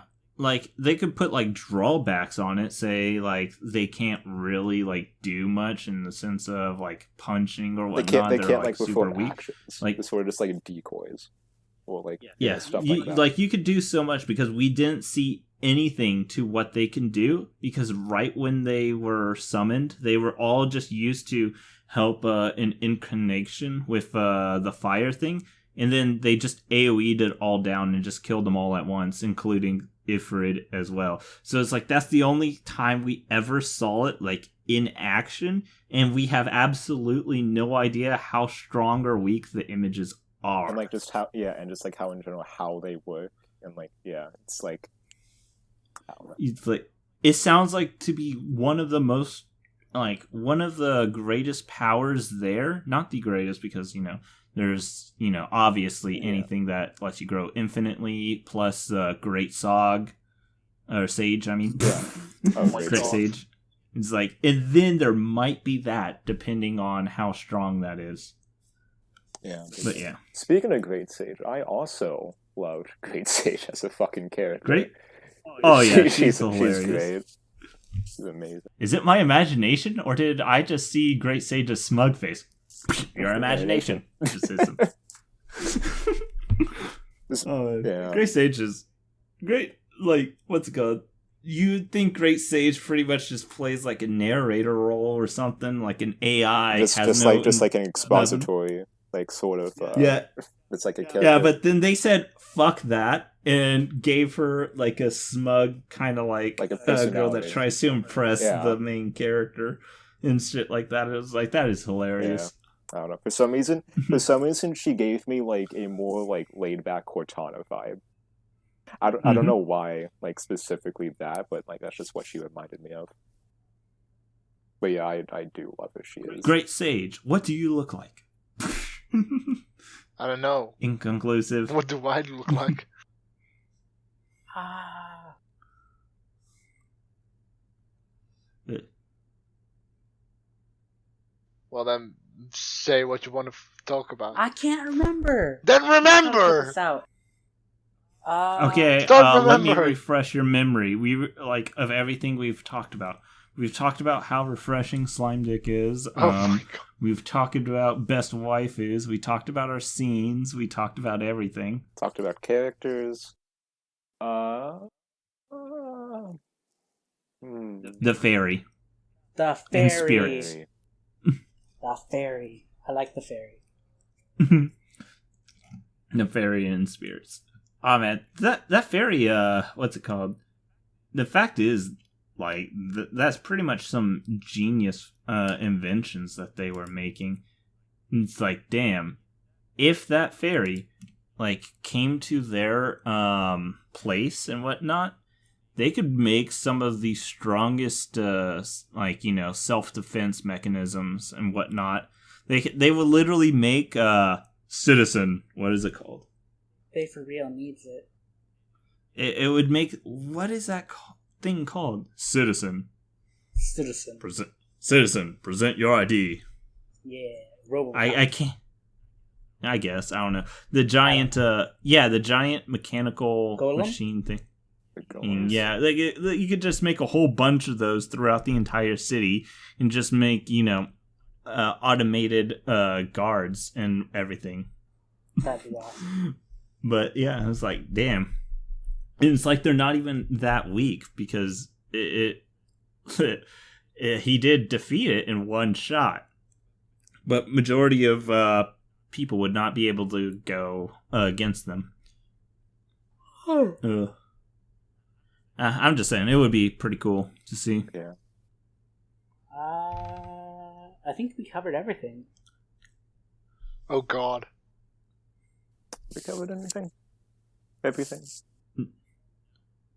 they could put drawbacks on it, say they can't really do much in the sense of punching or whatnot. They can't They're super weak. Actions. It's sort of just decoys or stuff you, like that. You could do so much, because we didn't see anything to what they can do, because right when they were summoned, they were all just used to help in connection with the fire thing, and then they just AoE'd it all down and just killed them all at once, including Ifrit as well. So it's that's the only time we ever saw it in action, and we have absolutely no idea how strong or weak the images are. And just how how in general how they work, and it's it's it sounds to be one of the most one of the greatest powers there. Not the greatest, because there's obviously anything that lets you grow infinitely, plus great sage. I mean, great sage. It's and then there might be that, depending on how strong that is. Yeah, but yeah. Speaking of great sage, I also loved Great Sage as a fucking character. Great. Oh yeah, she's hilarious. She's great. She's amazing. Is it my imagination, or did I just see Great Sage's smug face? Your imagination. Just says Great Sage is great. What's it called? You'd think Great Sage pretty much just plays a narrator role or something, an AI. Just an expository, sort of. Yeah. It's a character. Yeah, but then they said, "Fuck that." and gave her like a smug kind of like a girl that personality. tries to impress Yeah. the main character and shit like that. It was like, that is hilarious. I don't know. For some reason, she gave me like a more like laid back Cortana vibe. I don't know why, like specifically that, but like that's just what she reminded me of. But yeah, I do love who she is. Great Sage, what do you look like? I don't know. Inconclusive. What do I look like? Well, then say what you want to talk about. I can't remember. Then I'm trying to remember! cut this out. Okay, Start let me remembering. refresh your memory. Like of everything we've talked about. We've talked about how refreshing Slime Dick is. Oh my god. We've talked about best waifus. We talked about our scenes. We talked about everything. Talked about characters. The fairy. The And fairy. spirits. The fairy. I like the fairy. The fairy and spirits. Oh man, that fairy. What's it called? The fact is, like, that's pretty much some genius inventions that they were making. It's like, damn, if that fairy like came to their place and whatnot, they could make some of the strongest like, you know, self-defense mechanisms and whatnot. They would literally make Citizen, what is it called? They for real needs it. It would make, what is that thing called? Citizen. Citizen. Citizen, present your ID. Yeah. Robocop. I can't. I guess, I don't know. The giant, the giant mechanical Golem? machine thing. golems. Yeah, like you could just make a whole bunch of those throughout the entire city and just make, you know, automated guards and everything. That'd be awesome. But yeah, I was like, damn. And it's like they're not even that weak because he did defeat it in one shot. But majority of people would not be able to go against them. I'm just saying, it would be pretty cool to see. Yeah. I think we covered everything. Oh god. We covered anything? Everything?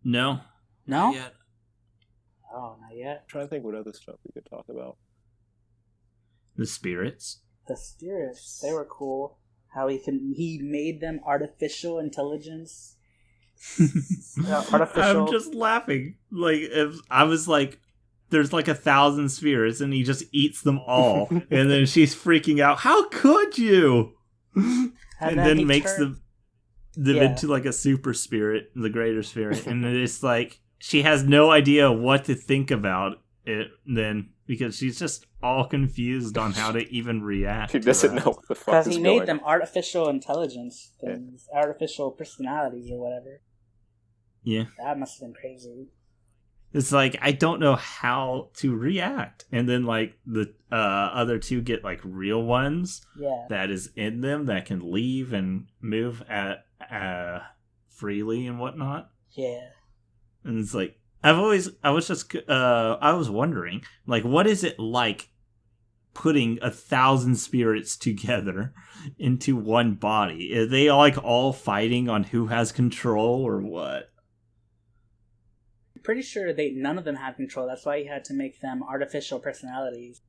No. No? Not yet. Oh, not yet. I'm trying to think what other stuff we could talk about. The spirits. The spirits, they were cool. How he made them artificial intelligence. Artificial. I'm just laughing. Like, if I was like, there's like 1,000 spirits and he just eats them all. And then she's freaking out. How could you? And then he makes turned- them into like a super spirit, the greater spirit. And it's like, she has no idea what to think about it then, because she's just all confused on how to even react. She doesn't know what the fuck Because is he going made them artificial intelligence things, artificial personalities or whatever. Yeah. That must have been crazy. It's like, I don't know how to react. And then, like, the other two get, like, real ones Yeah. that is in them that can leave and move at freely and whatnot. Yeah. And it's like, I was wondering, like, what is it like putting 1,000 spirits together into one body? Are they, like, all fighting on who has control or what? Pretty sure none of them had control. That's why he had to make them artificial personalities.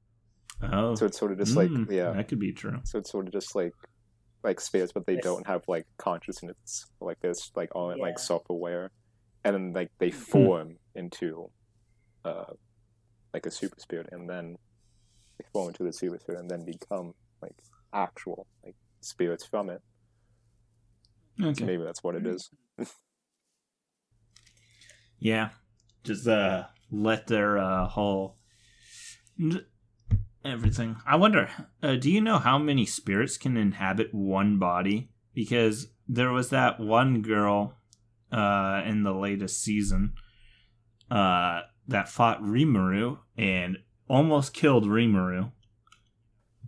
Oh. So it's sort of just like, yeah. That could be true. So it's sort of just like spirits, but they Yes. don't have like consciousness like this, like all Yeah. like self-aware, and then like they form into like a super spirit, and then they form into the super spirit, and then become like actual like spirits from it. So Okay. maybe that's what it is. Yeah. Just let their whole everything. I wonder, do you know how many spirits can inhabit one body? Because there was that one girl in the latest season that fought Rimuru and almost killed Rimuru.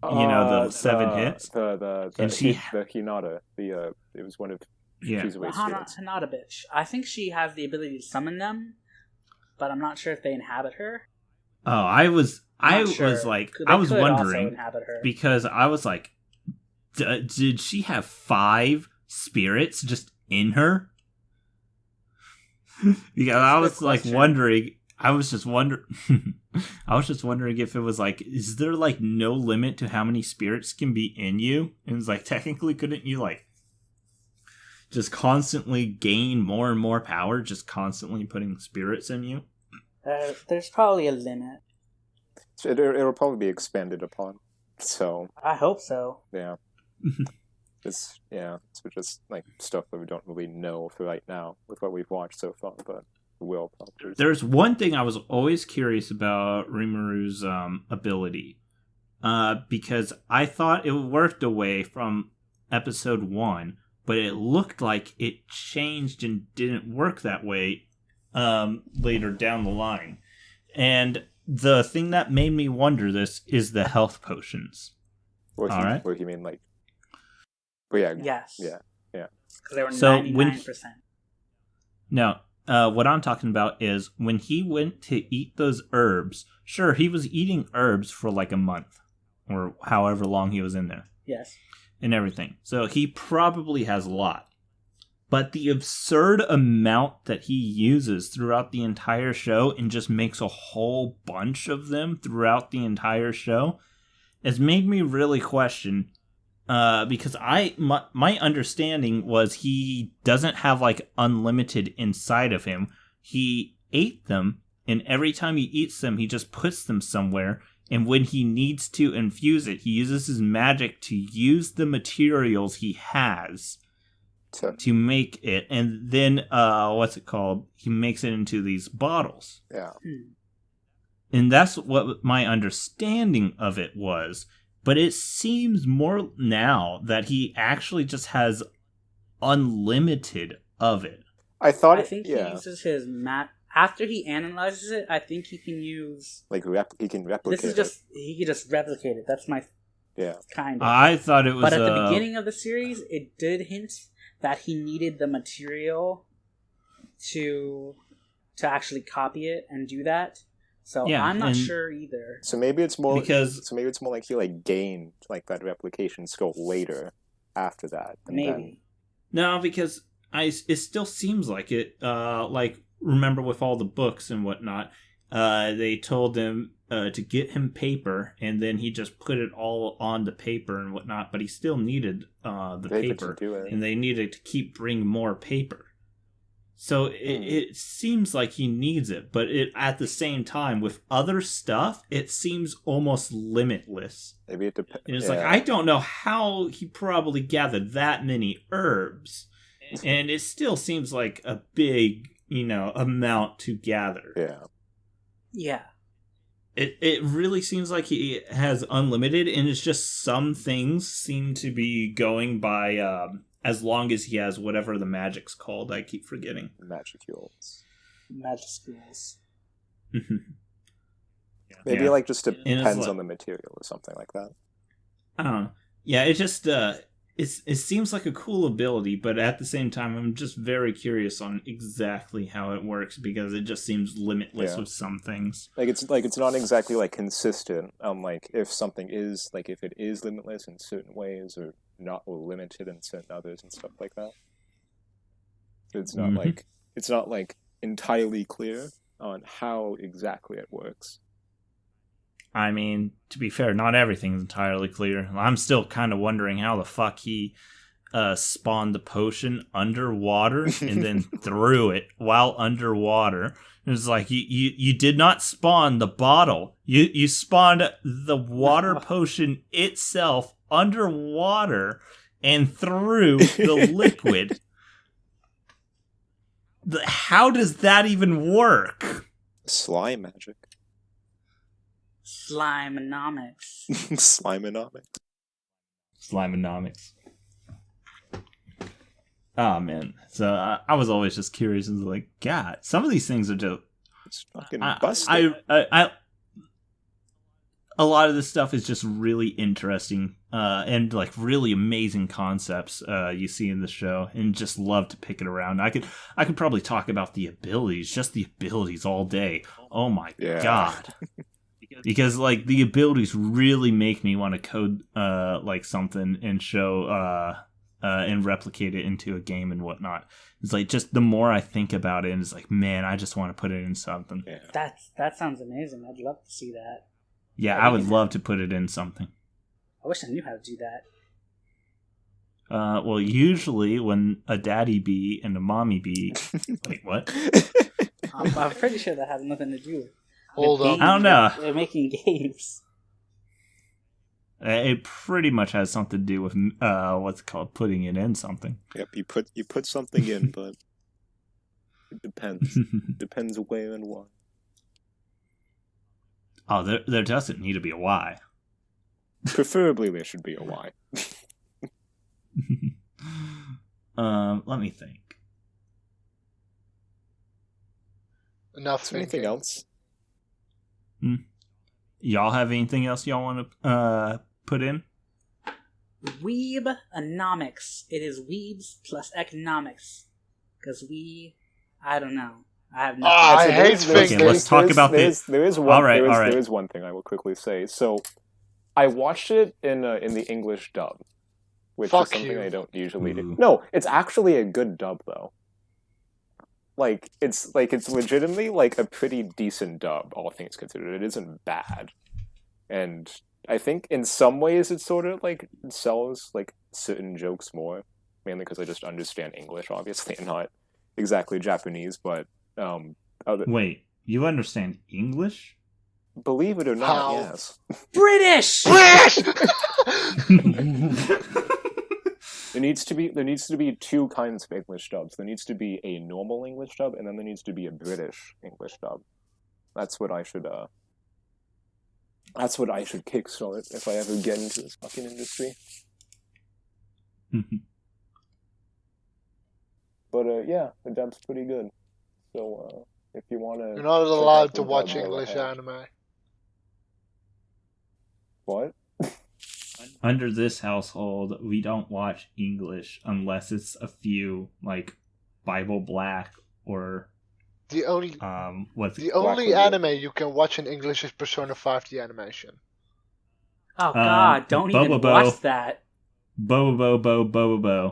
You know, the 7 hits? The And she- Hinata. It was one of Yeah. Shizue Well, spirits. Hanada bitch. I think she has the ability to summon them, but I'm not sure if they inhabit her. Oh, I was Sure. like, They I was could also wondering inhabit her. because I was like, did she have 5 spirits just in her? Because I was like wondering. I was just wondering if it was like, is there like no limit to how many spirits can be in you? And it's like, technically, couldn't you like just constantly gain more and more power, just constantly putting spirits in you? There's probably a limit. So it'll probably be expanded upon. So I hope so. yeah, it's just like stuff that we don't really know for right now with what we've watched so far, but will probably. There's one thing I was always curious about Rimuru's ability, because I thought it worked away from episode 1, but it looked like it changed and didn't work that way later down the line. And the thing that made me wonder this is the health potions. All right. Where you mean like? But yeah. Yes. Yeah. Because they were So 99%. No. What I'm talking about is when he went to eat those herbs, sure, he was eating herbs for like a month or however long he was in there. Yes. And everything. So he probably has a lot. But the absurd amount that he uses throughout the entire show and just makes a whole bunch of them throughout the entire show has made me really question. Because my understanding was he doesn't have like unlimited inside of him. He ate them, and every time he eats them, he just puts them somewhere. And when he needs to infuse it, he uses his magic to use the materials he has to make it. And then, what's it called? He makes it into these bottles. Yeah. And that's what my understanding of it was. But it seems more now that he actually just has unlimited of it. I think he uses his after he analyzes it, I think he can use he can replicate. This is just he can just replicate it. That's my kind of. I thought it was. But at the beginning of the series, it did hint that he needed the material to actually copy it and do that. So I'm not sure either. So maybe it's more like he like gained like that replication skill later after that. Maybe. No, because it still seems like it. Like remember with all the books and whatnot, they told him to get him paper, and then he just put it all on the paper and whatnot. But he still needed the paper, and they needed to keep bringing more paper. So it seems like he needs it, but at the same time, with other stuff, it seems almost limitless. Maybe it depends. It's like, I don't know how he probably gathered that many herbs, and it still seems like a big, amount to gather. Yeah. Yeah. It really seems like he has unlimited, and it's just some things seem to be going by... as long as he has whatever the magic's called, I keep forgetting. Magicules. Maybe like just depends on the material or something like that. I don't know. Yeah, it just it seems like a cool ability, but at the same time, I'm just very curious on exactly how it works because it just seems limitless with some things. It's not exactly like consistent. Like if something is if it is limitless in certain ways or not limited in certain others and stuff like that. It's not it's not entirely clear on how exactly it works. I mean, to be fair, not everything's entirely clear. I'm still kind of wondering how the fuck he spawned the potion underwater and then threw it while underwater. It's like you did not spawn the bottle. You spawned the water potion itself underwater and threw the liquid. How does that even work? Slime magic. Slimeonomics. Slimeonomics. Oh man, so I was always just curious and like, God, some of these things are just it's fucking busted. a lot of this stuff is just really interesting and like really amazing concepts you see in the show, and just love to pick it around. I could probably talk about the abilities all day. Oh my god. Because like the abilities really make me want to code like something and show and replicate it into a game and whatnot. It's like, just the more I think about it, it's like, man, I just want to put it in something. Yeah. That sounds amazing. I'd love to see that. Yeah, I would love to put it in something. I wish I knew how to do that. Well, usually when a daddy bee and a mommy bee... Wait, what? I'm pretty sure that has nothing to do with Hold on. I don't know. They're making games. It pretty much has something to do with what's it called, putting it in something. Yep, you put something in, but it depends. Depends where and why. Oh, there doesn't need to be a why. Preferably there should be a why. Let me think. Enough Is there anything thinking. else? Y'all have anything else y'all want to put in? Weebanomics. It is weebs plus economics. Because I don't know. I have no. I hate thinking. Okay, let's talk about this. There is one. All right. There is one thing I will quickly say. So, I watched it in the English dub, which Fuck is something you. I don't usually do. Ooh. No, it's actually a good dub though. It's legitimately like a pretty decent dub, all things considered. It isn't bad, and I think in some ways it sort of like sells like certain jokes more, mainly because I just understand English, obviously, and not exactly Japanese. But Wait, you understand English? believe it or not, How? yes. British. There needs to be two kinds of English dubs. There needs to be a normal English dub, and then there needs to be a British English dub. That's what I should kickstart if I ever get into this fucking industry. But yeah, the dub's pretty good. So if you want to, You're not allowed to watch English anime. What? Under this household, we don't watch English unless it's a few like Bible Black or The only what's the it? only Black anime you can watch in English is Persona 5 the animation. Oh God! Don't even Bobo. watch that. Bo. Bo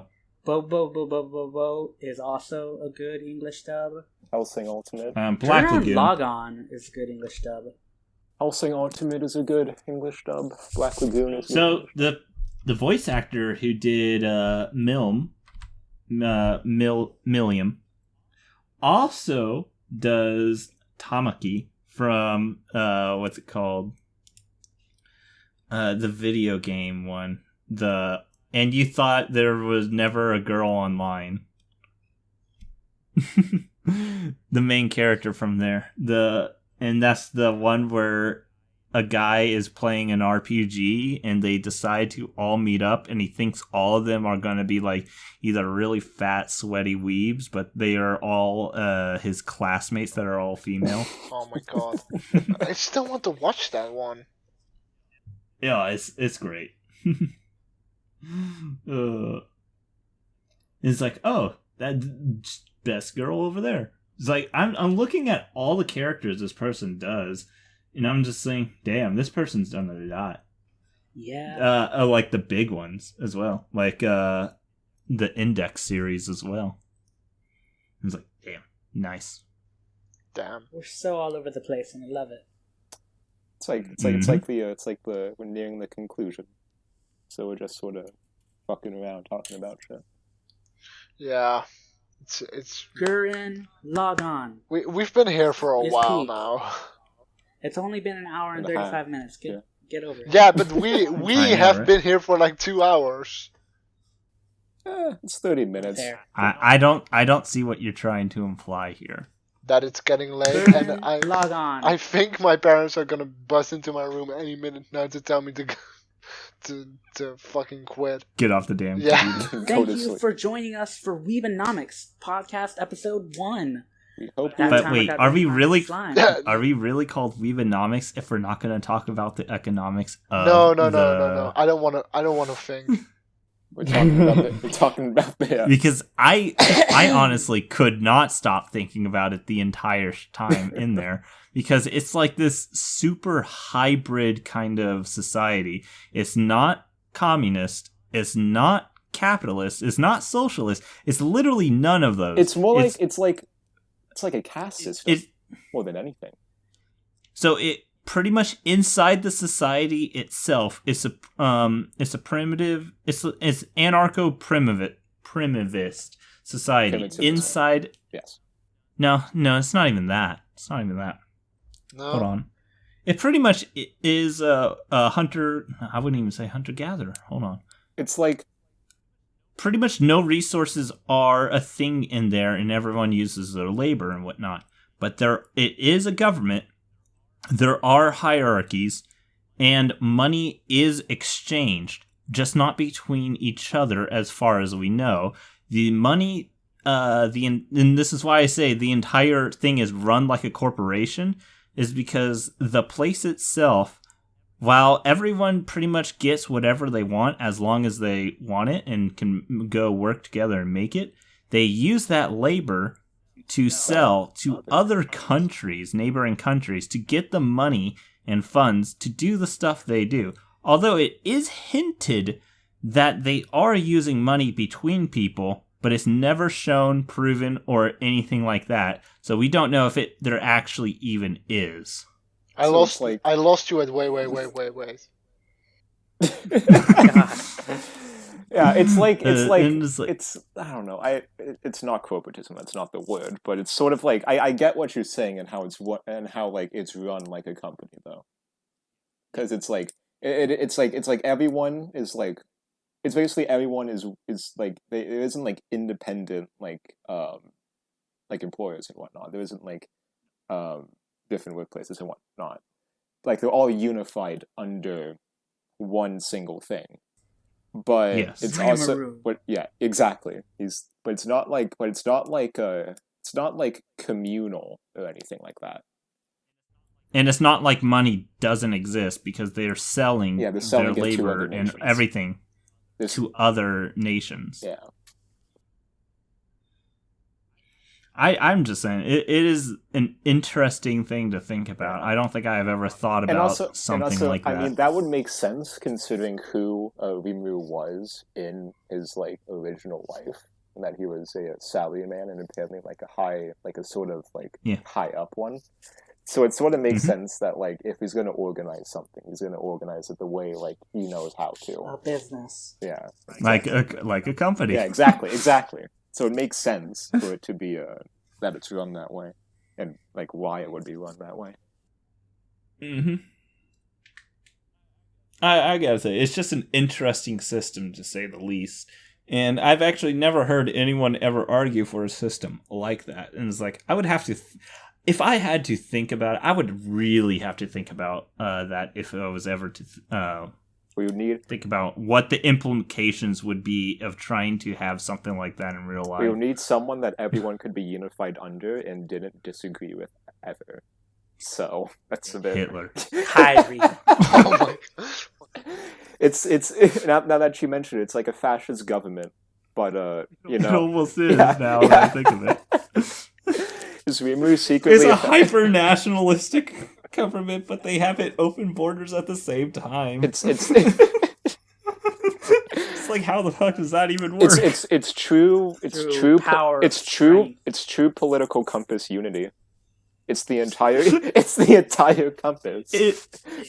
is also a good English dub. Hellsing Ultimate. Black Turn Lagoon. Logon is a good English dub. Hellsing Ultimate is a good English dub. Black Lagoon is good. So the voice actor who did Milim, also does Tamaki from what's it called? The video game one. And you thought there was never a girl online. The main character from there. And that's the one where a guy is playing an RPG and they decide to all meet up, and he thinks all of them are going to be like either really fat, sweaty weebs, but they are all his classmates that are all female. Oh my god. I still want to watch that one. Yeah, it's great. It's like, oh, that best girl over there. It's like I'm looking at all the characters this person does, and I'm just saying, damn, this person's done a lot. Yeah. Like the big ones as well, like the Index series as well. It's like, damn, nice. Damn. We're so all over the place, and I love it. It's like we're nearing the conclusion, so we're just sort of fucking around talking about shit. Yeah. It's Gurren Logon. we've been here for a It's while peak. now. It's only been an hour and And a half. 35 minutes. Get over it. Yeah, but we I know, have right? been here for like 2 hours. It's 30 minutes. There. I don't see what you're trying to imply here. That it's getting late, Gurren and I Logon. think my parents are gonna bust into my room any minute now to tell me to to fucking quit. Get off the damn Yeah. computer. Go Thank to you sleep. for joining us for Weebanomics podcast episode 1. We hope That you. But time I wait, got are we bitten by really slime. are we really called Weebanomics if we're not going to talk about the economics of No. I don't want to think. We're talking about the. We're talking about the. Because I honestly could not stop thinking about it the entire time in there, because it's like this super hybrid kind of society. It's not communist, it's not capitalist, it's not socialist, it's literally none of those. It's more like it's like a caste system more than anything. So it pretty much inside the society itself is it's a primitive, it's anarcho primivist society. Primitivism. Inside, Yes. no, it's not even that. It's not even that. No. Hold on. It pretty much is a hunter. I wouldn't even say hunter gatherer. Hold on. It's like Pretty much no resources are a thing in there, and everyone uses their labor and whatnot. But it is a government. There are hierarchies, and money is exchanged, just not between each other, as far as we know. The money, and this is why I say the entire thing is run like a corporation, is because the place itself, while everyone pretty much gets whatever they want as long as they want it and can go work together and make it, they use that labor to sell to other countries, neighboring countries, to get the money and funds to do the stuff they do. Although it is hinted that they are using money between people, but it's never shown, proven, or anything like that. So we don't know if there actually even is. I So lost. it's like- I lost you at wait. Yeah, it's like and it's like- it's I don't know. It's not corporatism. That's not the word, but it's sort of like I get what you're saying and how it's run like a company though, because it's like it's like everyone is like it's basically everyone is like there isn't like independent like employers and whatnot. There isn't like different workplaces and whatnot. Like they're all unified under one single thing. But Yes. it's Rimuru. also, but yeah, exactly. But it's not like communal or anything like that. And it's not like money doesn't exist, because they're selling, Yeah, they're selling their it to labor other and nations. everything to other nations. Yeah. I'm just saying, it is an interesting thing to think about. I don't think I have ever thought about something like that. I mean, that would make sense considering who Rimuru was in his like original life, and that he was a salaryman and apparently like a sort of high up one. So it sort of makes sense that like if he's going to organize something, he's going to organize it the way like he knows how to. A business. Yeah, like a company. yeah, exactly. So it makes sense for it to be that it's run that way, and like why it would be run that way. Mm-hmm. I gotta say, it's just an interesting system, to say the least. And I've actually never heard anyone ever argue for a system like that. And it's like, I would have to, if I had to think about it, I would really have to think about that if I was ever to We would need think about what the implications would be of trying to have something like that in real life. we would need someone that everyone could be unified under and didn't disagree with ever. So that's a bit Hitler. Kyrie. Oh my. It's now that you mentioned it, it's like a fascist government, but you It know, almost is Yeah, now yeah. that I think of it. is Rimuru secretly It's a hyper-nationalistic government, but they have it open borders at the same time. It's It's like, how the fuck does that even work? it's true Through power, true political compass unity. It's the entire compass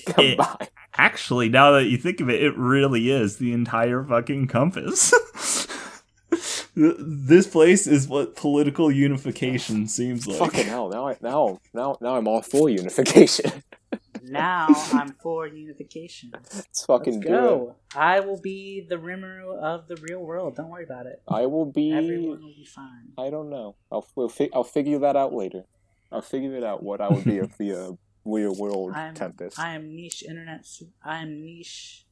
combined. Actually, now that you think of it, it really is the entire fucking compass. This place is what political unification seems like. Fucking hell! Now I'm all for unification. Now I'm for unification. Let's fucking Let's do it. go. I will be the Rimuru of the real world. Don't worry about it. I will be. Everyone will be fine. I don't know. I'll figure that out later. I'll figure it out what I would be of the real world Tempest. I am niche internet. I am niche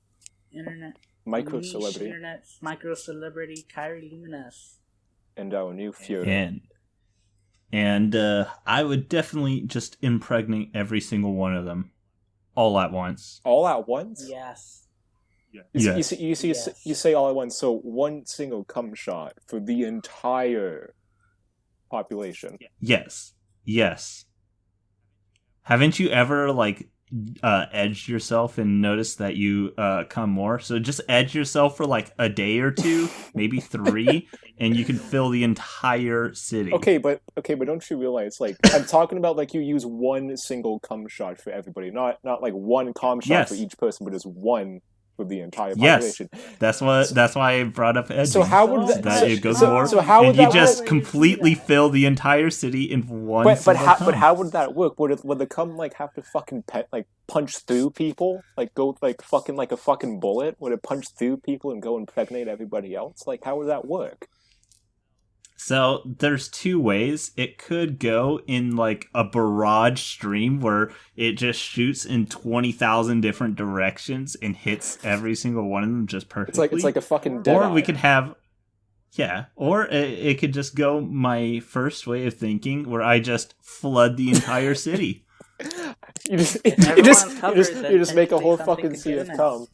internet. Micro niche celebrity. Internet micro celebrity Kyrie Luminous. And our new Fury. And I would definitely just impregnate every single one of them all at once. All at once? Yes. Yes. You say all at once, so one single cum shot for the entire population. Yes. Haven't you ever, like, edged yourself and noticed that you come more? So just edge yourself for, like, a day or two, maybe 3, and you can fill the entire city. Okay, but don't you realize, like, I'm talking about, like, you use one single cum shot for everybody, not like one cum shot for each person, but just one for the entire population. That's why I brought up edging. So how would that? It goes more. So how would and that you just work? completely fill the entire city in one. But how would that work? Would the cum like have to fucking punch through people? Like go like fucking like a fucking bullet? Would it punch through people and go impregnate everybody else? Like how would that work? So there's 2 ways. It could go in like a barrage stream where it just shoots in 20,000 different directions and hits every single one of them just perfectly. It's like a fucking dead Or eye. we could have, or it could just go my first way of thinking where I just flood the entire city. you just make a whole fucking sea of cum.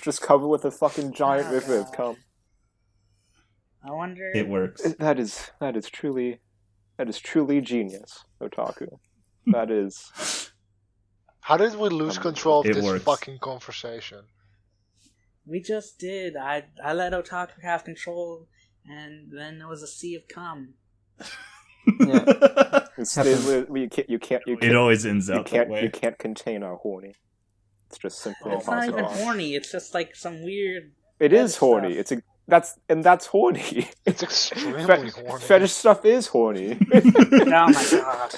Just cover with a fucking giant river of cum. I wonder. It works. That is truly genius, Otaku. That is. How did we lose control of It this works. fucking conversation? We just did. I let Otaku have control, and then there was a sea of cum. Yeah. You can't. It always ends up that way. You can't contain our horny. It's just simply It's not impossible. even horny. It's just like some weird. It is fetish horny. stuff. That's horny. It's extremely horny. Fetish stuff is horny. Oh my god.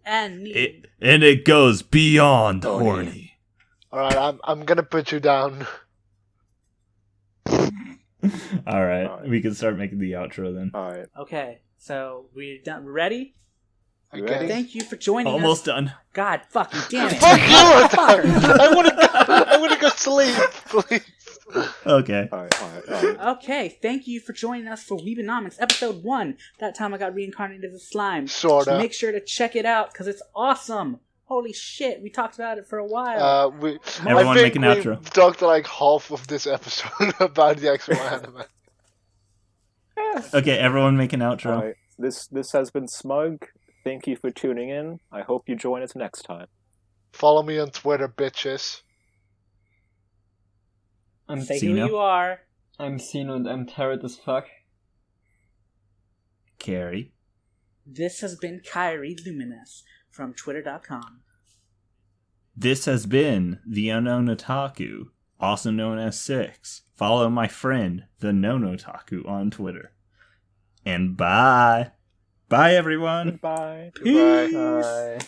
And me. It goes beyond Horny. horny. Alright, I'm gonna put you down. All right, we can start making the outro then. All right. Okay, so we done. Ready? You ready? Thank you for joining Almost us. done. God fucking damn it. Fuck you! Motherfucker. I wanna go sleep, please. Okay. All right. Okay, thank you for joining us for Weebanomics episode 1. That time I got reincarnated as a slime. Sorta. Make sure to check it out because it's awesome. Holy shit, we talked about it for a while. Everyone I make think an we outro. talked like half of this episode about the actual anime. Okay, everyone make an outro. All right. This has been Smug. Thank you for tuning in. I hope you join us next time. Follow me on Twitter, bitches. I'm Say Cena. who you are. I'm Sino and I'm tired as fuck. Carrie. This has been Kyrie Luminous from Twitter.com. This has been the Unknown Otaku, also known as Six. Follow my friend, the Known Otaku, on Twitter. And bye. Bye, everyone. Bye. Goodbye. Bye.